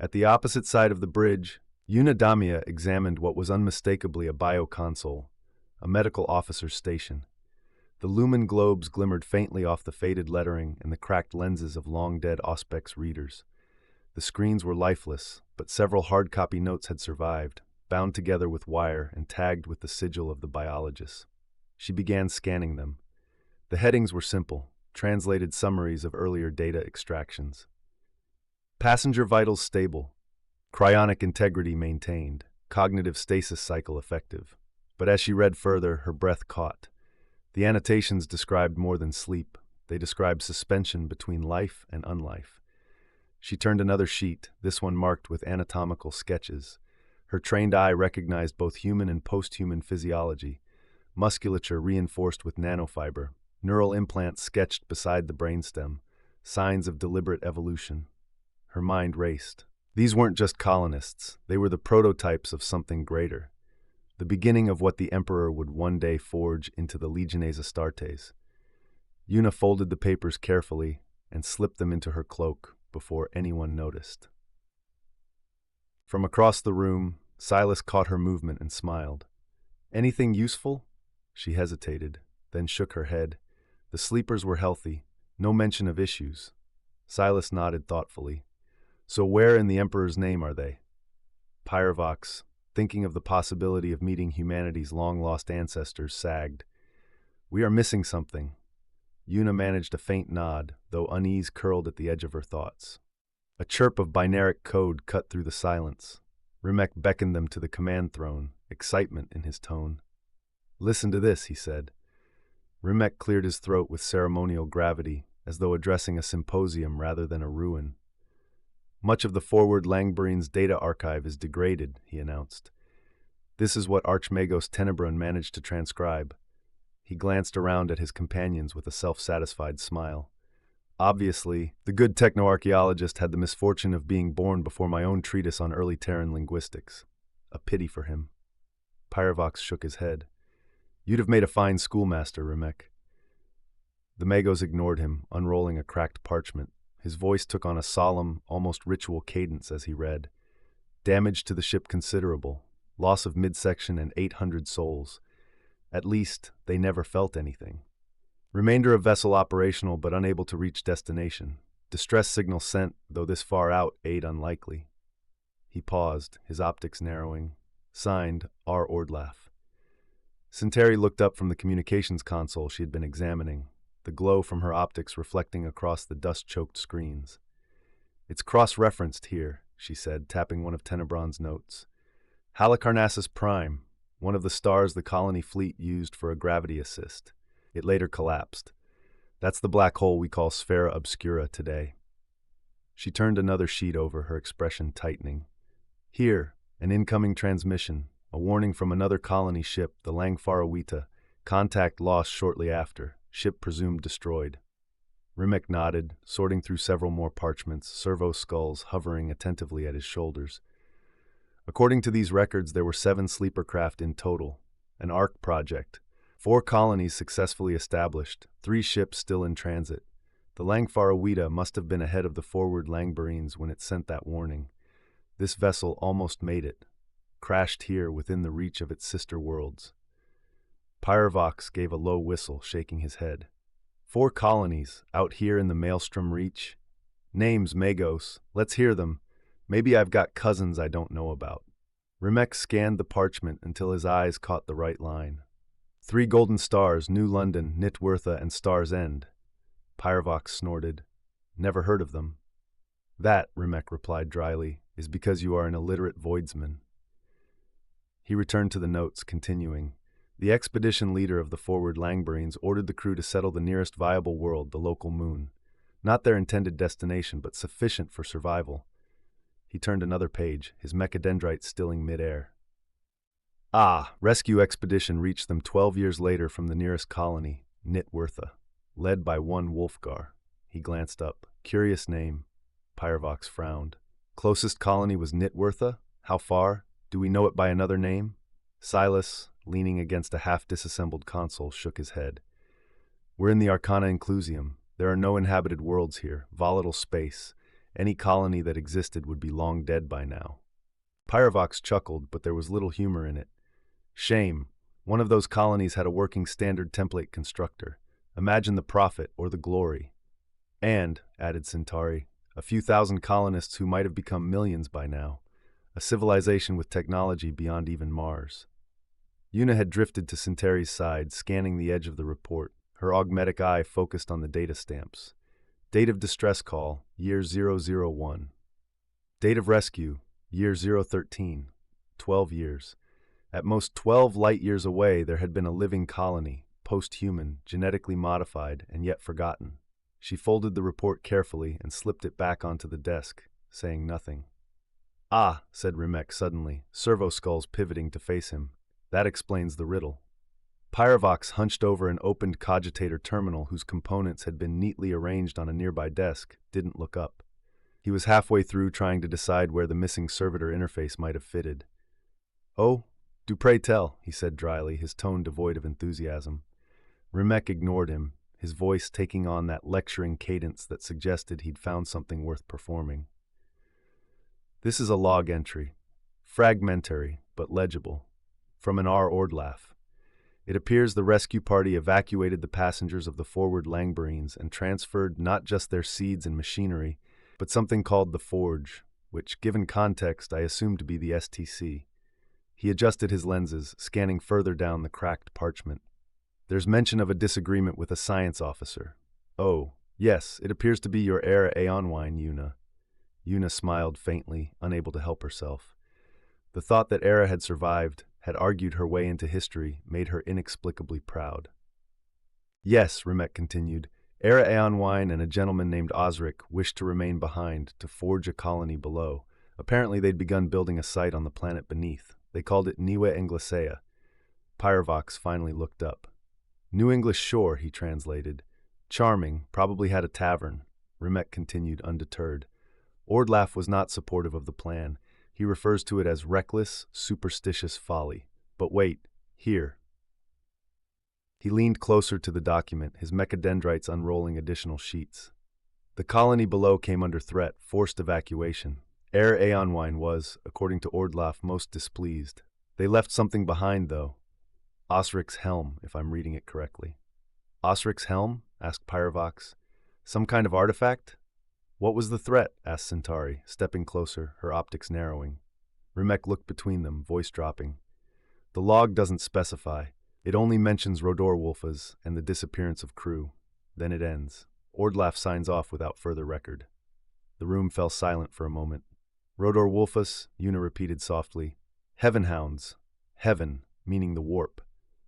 At the opposite side of the bridge, Unadamia examined what was unmistakably a bioconsole, a medical officer's station. The lumen globes glimmered faintly off the faded lettering and the cracked lenses of long-dead Auspex readers. The screens were lifeless, but several hard-copy notes had survived, bound together with wire and tagged with the sigil of the biologist. She began scanning them. The headings were simple, translated summaries of earlier data extractions. Passenger vitals stable, cryonic integrity maintained, cognitive stasis cycle effective. But as she read further, her breath caught. The annotations described more than sleep. They described suspension between life and unlife. She turned another sheet, this one marked with anatomical sketches. Her trained eye recognized both human and post-human physiology, musculature reinforced with nanofiber, neural implants sketched beside the brainstem, signs of deliberate evolution. Her mind raced. These weren't just colonists, they were the prototypes of something greater, the beginning of what the Emperor would one day forge into the Legiones Astartes. Una folded the papers carefully and slipped them into her cloak before anyone noticed. From across the room, Silas caught her movement and smiled. "Anything useful?" She hesitated, then shook her head. The sleepers were healthy, no mention of issues. Silas nodded thoughtfully. "So where in the Emperor's name are they?" Pyrovox, thinking of the possibility of meeting humanity's long-lost ancestors, sagged. "We are missing something." Una managed a faint nod, though unease curled at the edge of her thoughts. A chirp of binaric code cut through the silence. Rimek beckoned them to the command throne, excitement in his tone. "Listen to this," he said. Rimek cleared his throat with ceremonial gravity, as though addressing a symposium rather than a ruin. "Much of the forward Langbarine's data archive is degraded," he announced. "This is what Archmagos Tenebron managed to transcribe." He glanced around at his companions with a self-satisfied smile. "Obviously, the good technoarchaeologist had the misfortune of being born before my own treatise on early Terran linguistics. A pity for him." Pyrovox shook his head. "You'd have made a fine schoolmaster, Rimek." The Magos ignored him, unrolling a cracked parchment. His voice took on a solemn, almost ritual cadence as he read. "Damage to the ship considerable. Loss of midsection and 800 souls. At least, they never felt anything. Remainder of vessel operational but unable to reach destination. Distress signal sent, though this far out, aid unlikely." He paused, his optics narrowing. Signed, R. Ordlaff. Centauri looked up from the communications console she had been examining, the glow from her optics reflecting across the dust-choked screens. "It's cross-referenced here," she said, tapping one of Tenebron's notes. "Hālgengas Prime, one of the stars the colony fleet used for a gravity assist. It later collapsed. That's the black hole we call Sphera Obscura today." She turned another sheet over, her expression tightening. "Here, an incoming transmission, a warning from another colony ship, the Langfarawita. Contact lost shortly after, ship presumed destroyed." Rimek nodded, sorting through several more parchments, servo skulls hovering attentively at his shoulders. According to these records, there were 7 sleeper craft in total, an ARC project. 4 colonies successfully established, 3 ships still in transit. The Langfarawita must have been ahead of the forward Langbarines when it sent that warning. This vessel almost made it, crashed here within the reach of its sister worlds. Pyrovox gave a low whistle, shaking his head. 4 colonies, out here in the Maelstrom Reach? Names, Magos. Let's hear them. Maybe I've got cousins I don't know about. Rimek scanned the parchment until his eyes caught the right line. 3 golden stars, New London, Nitwertha, and Star's End. Pyrovox snorted. "Never heard of them." "That," Rimek replied dryly, "is because you are an illiterate voidsman." He returned to the notes, continuing. The expedition leader of the forward Langbarines ordered the crew to settle the nearest viable world, the local moon. Not their intended destination, but sufficient for survival. He turned another page, his mechadendrite stilling midair. Rescue expedition reached them 12 years later from the nearest colony, Nitwertha, led by one Wolfgar. He glanced up. Curious name. Pyrovox frowned. Closest colony was Nitwertha? How far? Do we know it by another name? Silas, leaning against a half-disassembled console, shook his head. "We're in the Arcana Inclusium. There are no inhabited worlds here, volatile space. Any colony that existed would be long dead by now." Pyrovox chuckled, but there was little humor in it. "Shame. One of those colonies had a working standard template constructor. Imagine the profit or the glory. And," added Centauri, "a few thousand colonists who might have become millions by now. A civilization with technology beyond even Mars." Una had drifted to Centauri's side, scanning the edge of the report, her augmetic eye focused on the data stamps. Date of distress call, year 001. Date of rescue, year 013. 12 years. At most 12 light-years away, there had been a living colony, post-human, genetically modified, and yet forgotten. She folded the report carefully and slipped it back onto the desk, saying nothing. "Ah," said Rimek suddenly, servo skulls pivoting to face him. "That explains the riddle." Pyrovox hunched over an opened cogitator terminal whose components had been neatly arranged on a nearby desk, didn't look up. He was halfway through trying to decide where the missing servitor interface might have fitted. "Oh, do pray tell," he said dryly, his tone devoid of enthusiasm. Rimek ignored him, his voice taking on that lecturing cadence that suggested he'd found something worth performing. "This is a log entry, fragmentary but legible, from an R. Ordlaff. It appears the rescue party evacuated the passengers of the forward Langbarines and transferred not just their seeds and machinery, but something called the Forge, which, given context, I assume to be the STC. He adjusted his lenses, scanning further down the cracked parchment. There's mention of a disagreement with a science officer. Oh, yes, it appears to be your Era Aeonwine, Una." Una smiled faintly, unable to help herself. The thought that Era had survived, had argued her way into history, made her inexplicably proud. "Yes," Rimek continued, "Era Aeonwine and a gentleman named Osric wished to remain behind, to forge a colony below. Apparently they'd begun building a site on the planet beneath. They called it Niwe Englesea." Pyrovox finally looked up. "New English Shore," he translated. "Charming, probably had a tavern." Rimek continued, undeterred. "Ordlaff was not supportive of the plan. He refers to it as reckless, superstitious folly. But wait, here." He leaned closer to the document, his mechadendrites unrolling additional sheets. "The colony below came under threat, forced evacuation. Era Aeonwine was, according to Ordlaff, most displeased. They left something behind, though. Osric's helm, if I'm reading it correctly." "Osric's helm?" asked Pyrovox. "Some kind of artifact?" What was the threat? Asked Centauri, stepping closer, her optics narrowing. Rimek looked between them, voice dropping. The log doesn't specify. It only mentions Rodor Wolfas and the disappearance of crew. Then it ends. Ordlaf signs off without further record. The room fell silent for a moment. Rodor Wolfas, Una repeated softly. Heaven Hounds. Heaven, meaning the warp.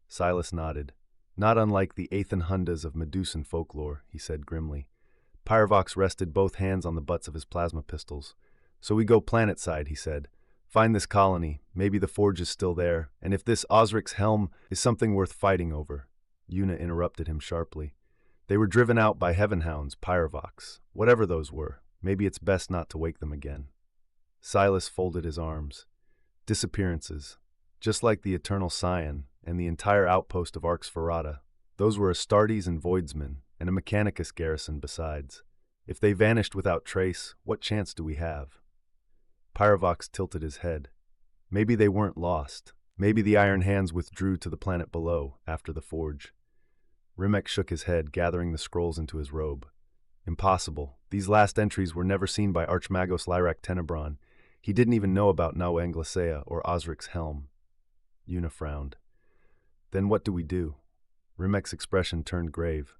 Silas nodded. Not unlike the Hālgengas of Medusan folklore, he said grimly. Pyrovox rested both hands on the butts of his plasma pistols. So we go planet-side, he said. Find this colony, maybe the forge is still there, and if this Osric's helm is something worth fighting over. Una interrupted him sharply. They were driven out by Heaven Hounds, Pyrovox. Whatever those were, maybe it's best not to wake them again. Silas folded his arms. Disappearances. Just like the Eternal Scion and the entire outpost of Arx Ferrata. Those were Astartes and Voidsmen, and a Mechanicus garrison besides. If they vanished without trace, what chance do we have? Pyrovox tilted his head. Maybe they weren't lost. Maybe the Iron Hands withdrew to the planet below, after the forge. Rimek shook his head, gathering the scrolls into his robe. Impossible. These last entries were never seen by Archmagos Lyrak Tenebron. He didn't even know about Nau Anglesea or Osric's helm. Una frowned. Then what do we do? Rimek's expression turned grave.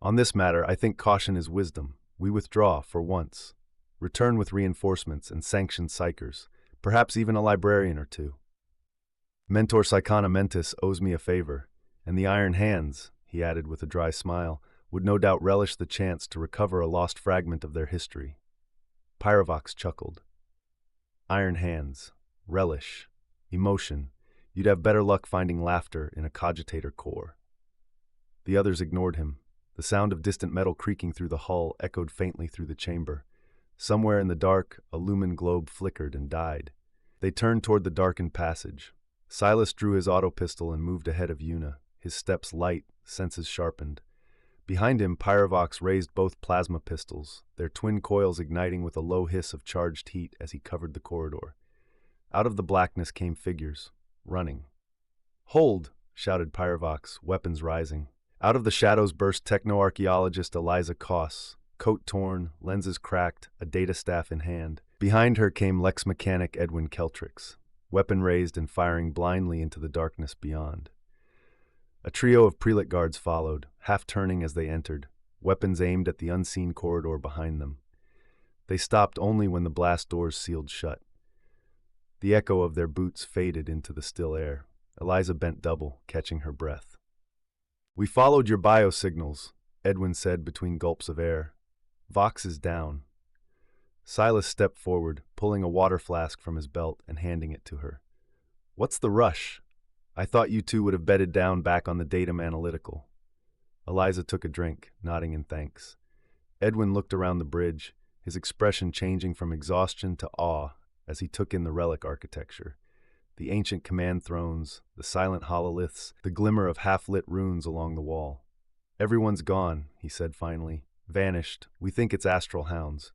On this matter, I think caution is wisdom. We withdraw, for once. Return with reinforcements and sanctioned psychers, perhaps even a librarian or two. Mentor Psychona Mentis owes me a favor, and the Iron Hands, he added with a dry smile, would no doubt relish the chance to recover a lost fragment of their history. Pyrovox chuckled. Iron Hands. Relish. Emotion. You'd have better luck finding laughter in a cogitator core. The others ignored him. The sound of distant metal creaking through the hull echoed faintly through the chamber. Somewhere in the dark, a lumen globe flickered and died. They turned toward the darkened passage. Silas drew his auto pistol and moved ahead of Una, his steps light, senses sharpened. Behind him, Pyrovox raised both plasma pistols, their twin coils igniting with a low hiss of charged heat as he covered the corridor. Out of the blackness came figures, running. Hold! Shouted Pyrovox, weapons rising. Out of the shadows burst techno-archaeologist Eliza Koss, coat torn, lenses cracked, a data staff in hand. Behind her came Lex Mechanic Edwin Keltrix, weapon raised and firing blindly into the darkness beyond. A trio of prelate guards followed, half-turning as they entered, weapons aimed at the unseen corridor behind them. They stopped only when the blast doors sealed shut. The echo of their boots faded into the still air. Eliza bent double, catching her breath. We followed your biosignals, Edwin said between gulps of air. Vox is down. Silas stepped forward, pulling a water flask from his belt and handing it to her. What's the rush? I thought you two would have bedded down back on the datum analytical. Eliza took a drink, nodding in thanks. Edwin looked around the bridge, his expression changing from exhaustion to awe as he took in the relic architecture. The ancient command thrones, the silent hololiths, the glimmer of half-lit runes along the wall. Everyone's gone, he said finally. Vanished. We think it's astral hounds.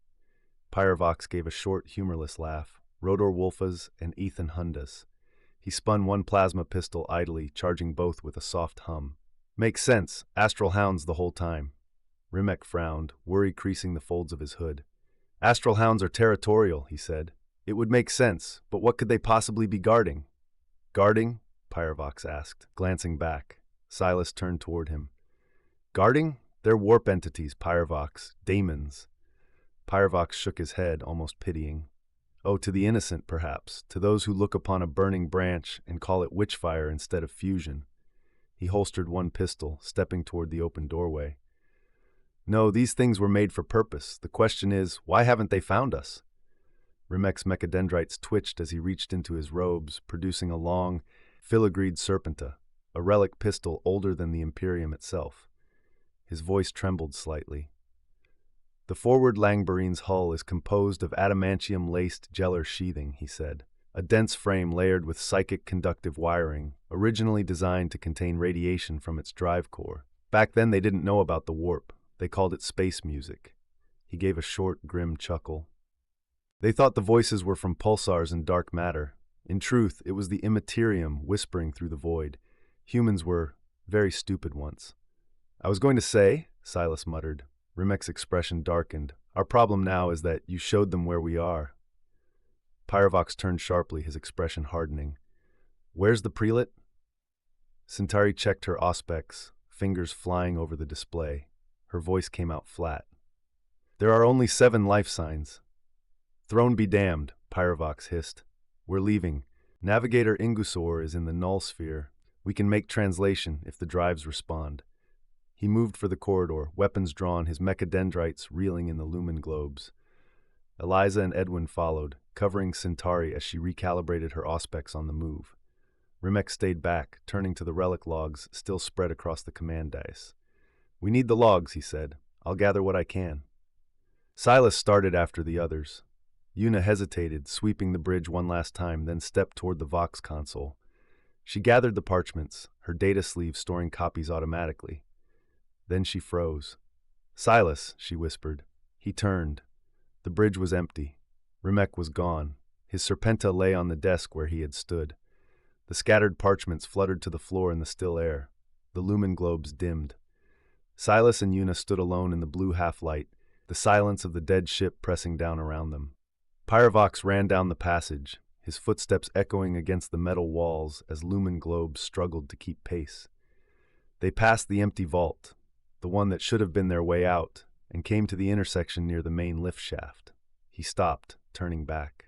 Pyrovox gave a short, humorless laugh. Rodor Wolfas and Hālgengas. He spun one plasma pistol idly, charging both with a soft hum. Makes sense. Astral hounds the whole time. Rimek frowned, worry creasing the folds of his hood. Astral hounds are territorial, he said. It would make sense, but what could they possibly be guarding? Guarding? Pyrovox asked, glancing back. Silas turned toward him. Guarding? They're warp entities, Pyrovox. Daemons. Pyrovox shook his head, almost pitying. Oh, to the innocent, perhaps, to those who look upon a burning branch and call it witchfire instead of fusion. He holstered one pistol, stepping toward the open doorway. No, these things were made for purpose. The question is, why haven't they found us? Rimek's mechadendrites twitched as he reached into his robes, producing a long, filigreed serpenta, a relic pistol older than the Imperium itself. His voice trembled slightly. The forward Langbarine's hull is composed of adamantium-laced gellar sheathing, he said, a dense frame layered with psychic conductive wiring, originally designed to contain radiation from its drive core. Back then they didn't know about the warp. They called it space music. He gave a short, grim chuckle. They thought the voices were from pulsars and dark matter. In truth, it was the immaterium whispering through the void. Humans were very stupid once. I was going to say, Silas muttered. Rimek's expression darkened, Our problem now is that you showed them where we are. Pyrovox turned sharply, his expression hardening. Where's the prelate? Centauri checked her auspex, fingers flying over the display. Her voice came out flat. There are only 7 life signs. Throne be damned, Pyrovox hissed. We're leaving. Navigator Ingusor is in the null sphere. We can make translation if the drives respond. He moved for the corridor, weapons drawn, his mechadendrites reeling in the lumen globes. Eliza and Edwin followed, covering Centauri as she recalibrated her auspex on the move. Rimek stayed back, turning to the relic logs still spread across the command dais. We need the logs, he said. I'll gather what I can. Silas started after the others. Una hesitated, sweeping the bridge one last time, then stepped toward the Vox console. She gathered the parchments, her data sleeve storing copies automatically. Then she froze. Silas, she whispered. He turned. The bridge was empty. Rimek was gone. His Serpenta lay on the desk where he had stood. The scattered parchments fluttered to the floor in the still air. The lumen globes dimmed. Silas and Una stood alone in the blue half-light, the silence of the dead ship pressing down around them. Pyrovox ran down the passage, his footsteps echoing against the metal walls as lumen globes struggled to keep pace. They passed the empty vault, the one that should have been their way out, and came to the intersection near the main lift shaft. He stopped, turning back.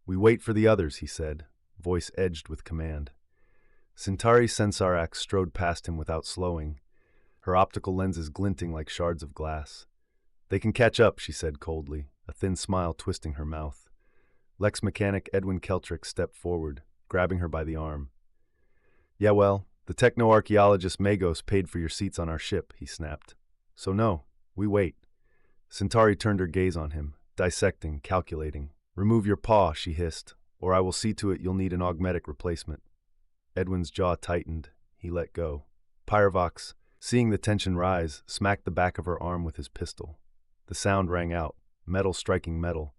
We wait for the others, he said, voice edged with command. Centauri Sensarax strode past him without slowing, her optical lenses glinting like shards of glass. They can catch up, she said coldly, a thin smile twisting her mouth. Lex mechanic Edwin Keltrick stepped forward, grabbing her by the arm. Yeah, well, the techno-archaeologist Magos paid for your seats on our ship, he snapped. So no, we wait. Centauri turned her gaze on him, dissecting, calculating. Remove your paw, she hissed, or I will see to it you'll need an augmetic replacement. Edwin's jaw tightened. He let go. Pyrovox, seeing the tension rise, smacked the back of her arm with his pistol. The sound rang out, metal striking metal.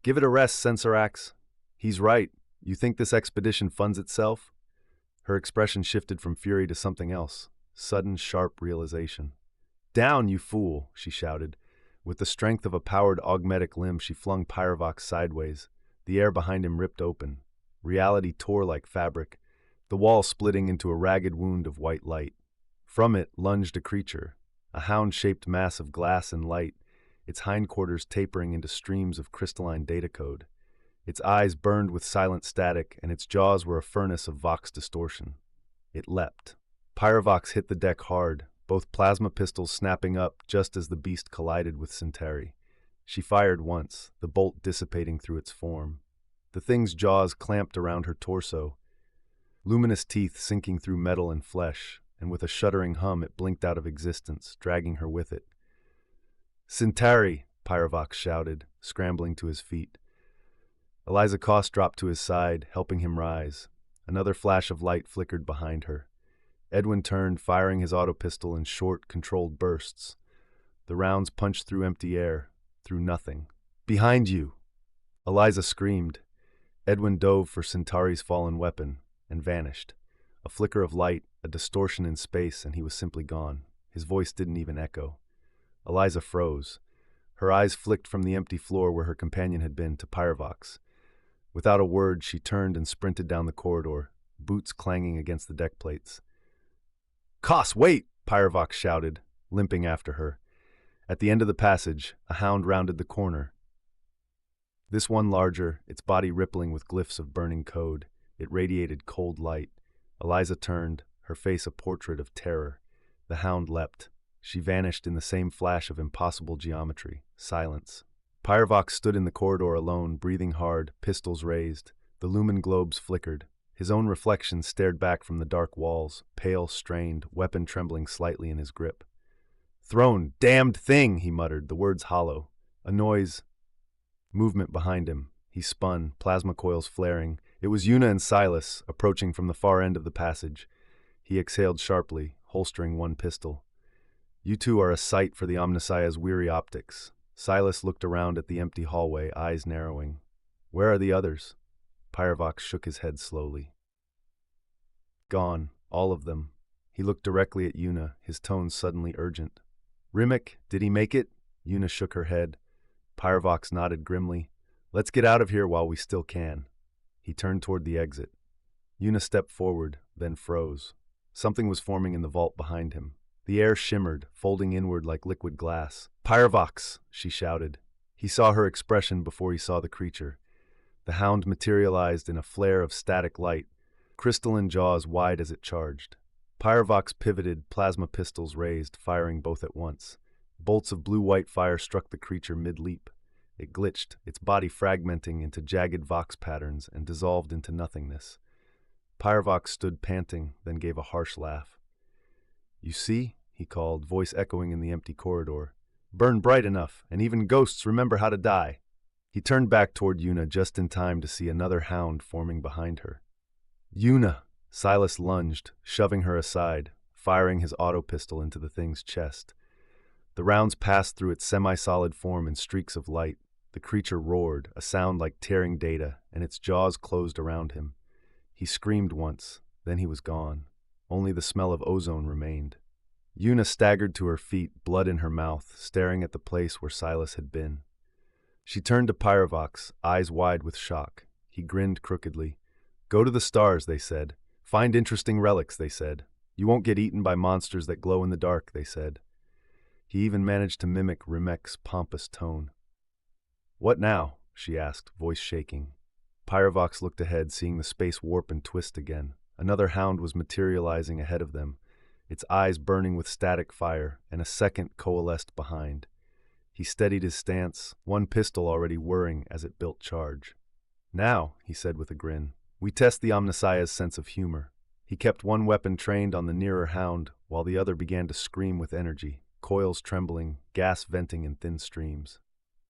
Give it a rest, Sensarax. He's right. You think this expedition funds itself? Her expression shifted from fury to something else, sudden, sharp realization. Down, you fool, she shouted. With the strength of a powered augmetic limb, she flung Pyrovox sideways. The air behind him ripped open. Reality tore like fabric, the wall splitting into a ragged wound of white light. From it lunged a creature, a hound-shaped mass of glass and light, its hindquarters tapering into streams of crystalline data code. Its eyes burned with silent static, and its jaws were a furnace of vox distortion. It leapt. Pyrovox hit the deck hard, both plasma pistols snapping up just as the beast collided with Centauri. She fired once, the bolt dissipating through its form. The thing's jaws clamped around her torso, luminous teeth sinking through metal and flesh, and with a shuddering hum it blinked out of existence, dragging her with it. Centauri, Pyrovox shouted, scrambling to his feet. Eliza Koss dropped to his side, helping him rise. Another flash of light flickered behind her. Edwin turned, firing his auto-pistol in short, controlled bursts. The rounds punched through empty air, through nothing. Behind you! Eliza screamed. Edwin dove for Centauri's fallen weapon, and vanished. A flicker of light, a distortion in space, and he was simply gone. His voice didn't even echo. Eliza froze. Her eyes flicked from the empty floor where her companion had been to Pyrovox. Without a word, she turned and sprinted down the corridor, boots clanging against the deck plates. Koss, wait! Pyrovox shouted, limping after her. At the end of the passage, a hound rounded the corner. This one larger, its body rippling with glyphs of burning code. It radiated cold light. Eliza turned, her face a portrait of terror. The hound leapt. She vanished in the same flash of impossible geometry. Silence. Pyrovox stood in the corridor alone, breathing hard, pistols raised. The lumen globes flickered. His own reflection stared back from the dark walls, pale, strained, weapon trembling slightly in his grip. Throne, damned thing, he muttered, the words hollow. A noise. Movement behind him. He spun, plasma coils flaring. It was Una and Silas, approaching from the far end of the passage. He exhaled sharply, holstering one pistol. You two are a sight for the Omnissiah's weary optics. Silas looked around at the empty hallway, eyes narrowing. Where are the others? Pyrovox shook his head slowly. Gone, all of them. He looked directly at Una, his tone suddenly urgent. Rimek, did he make it? Una shook her head. Pyrovox nodded grimly. Let's get out of here while we still can. He turned toward the exit. Una stepped forward, then froze. Something was forming in the vault behind him. The air shimmered, folding inward like liquid glass. Pyrovox, she shouted. He saw her expression before he saw the creature. The hound materialized in a flare of static light, crystalline jaws wide as it charged. Pyrovox pivoted, plasma pistols raised, firing both at once. Bolts of blue-white fire struck the creature mid-leap. It glitched, its body fragmenting into jagged vox patterns and dissolved into nothingness. Pyrovox stood panting, then gave a harsh laugh. You see, he called, voice echoing in the empty corridor. Burn bright enough, and even ghosts remember how to die. He turned back toward Una just in time to see another hound forming behind her. Una! Silas lunged, shoving her aside, firing his auto pistol into the thing's chest. The rounds passed through its semi-solid form in streaks of light. The creature roared, a sound like tearing data, and its jaws closed around him. He screamed once, then he was gone. Only the smell of ozone remained. Una staggered to her feet, blood in her mouth, staring at the place where Silas had been. She turned to Pyrovox, eyes wide with shock. He grinned crookedly. Go to the stars, they said. Find interesting relics, they said. You won't get eaten by monsters that glow in the dark, they said. He even managed to mimic Rimek's pompous tone. What now? She asked, voice shaking. Pyrovox looked ahead, seeing the space warp and twist again. Another hound was materializing ahead of them, its eyes burning with static fire, and a second coalesced behind. He steadied his stance, one pistol already whirring as it built charge. Now, he said with a grin, we test the Omnissiah's sense of humor. He kept one weapon trained on the nearer hound, while the other began to scream with energy, coils trembling, gas venting in thin streams.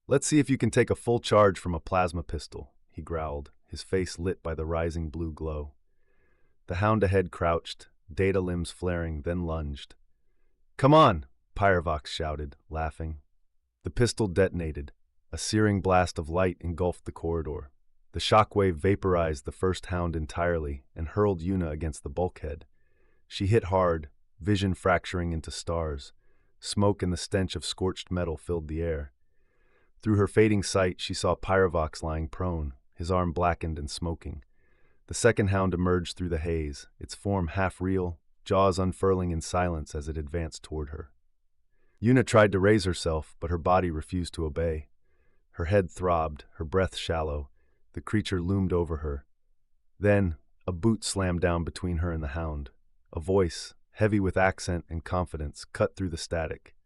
Let's see if you can take a full charge from a plasma pistol, he growled, his face lit by the rising blue glow. The hound ahead crouched, data limbs flaring, then lunged. Come on, Pyrovox shouted, laughing. The pistol detonated. A searing blast of light engulfed the corridor. The shockwave vaporized the first hound entirely and hurled Una against the bulkhead. She hit hard, vision fracturing into stars. Smoke and the stench of scorched metal filled the air. Through her fading sight, she saw Pyrovox lying prone, his arm blackened and smoking. The second hound emerged through the haze, its form half real, jaws unfurling in silence as it advanced toward her. Una tried to raise herself, but her body refused to obey. Her head throbbed, her breath shallow. The creature loomed over her. Then, a boot slammed down between her and the hound. A voice, heavy with accent and confidence, cut through the static.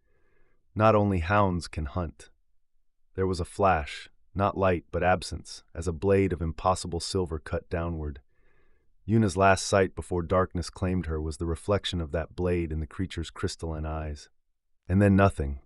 Not only hounds can hunt. There was a flash, not light but absence, as a blade of impossible silver cut downward. Una's last sight before darkness claimed her was the reflection of that blade in the creature's crystalline eyes. And then nothing,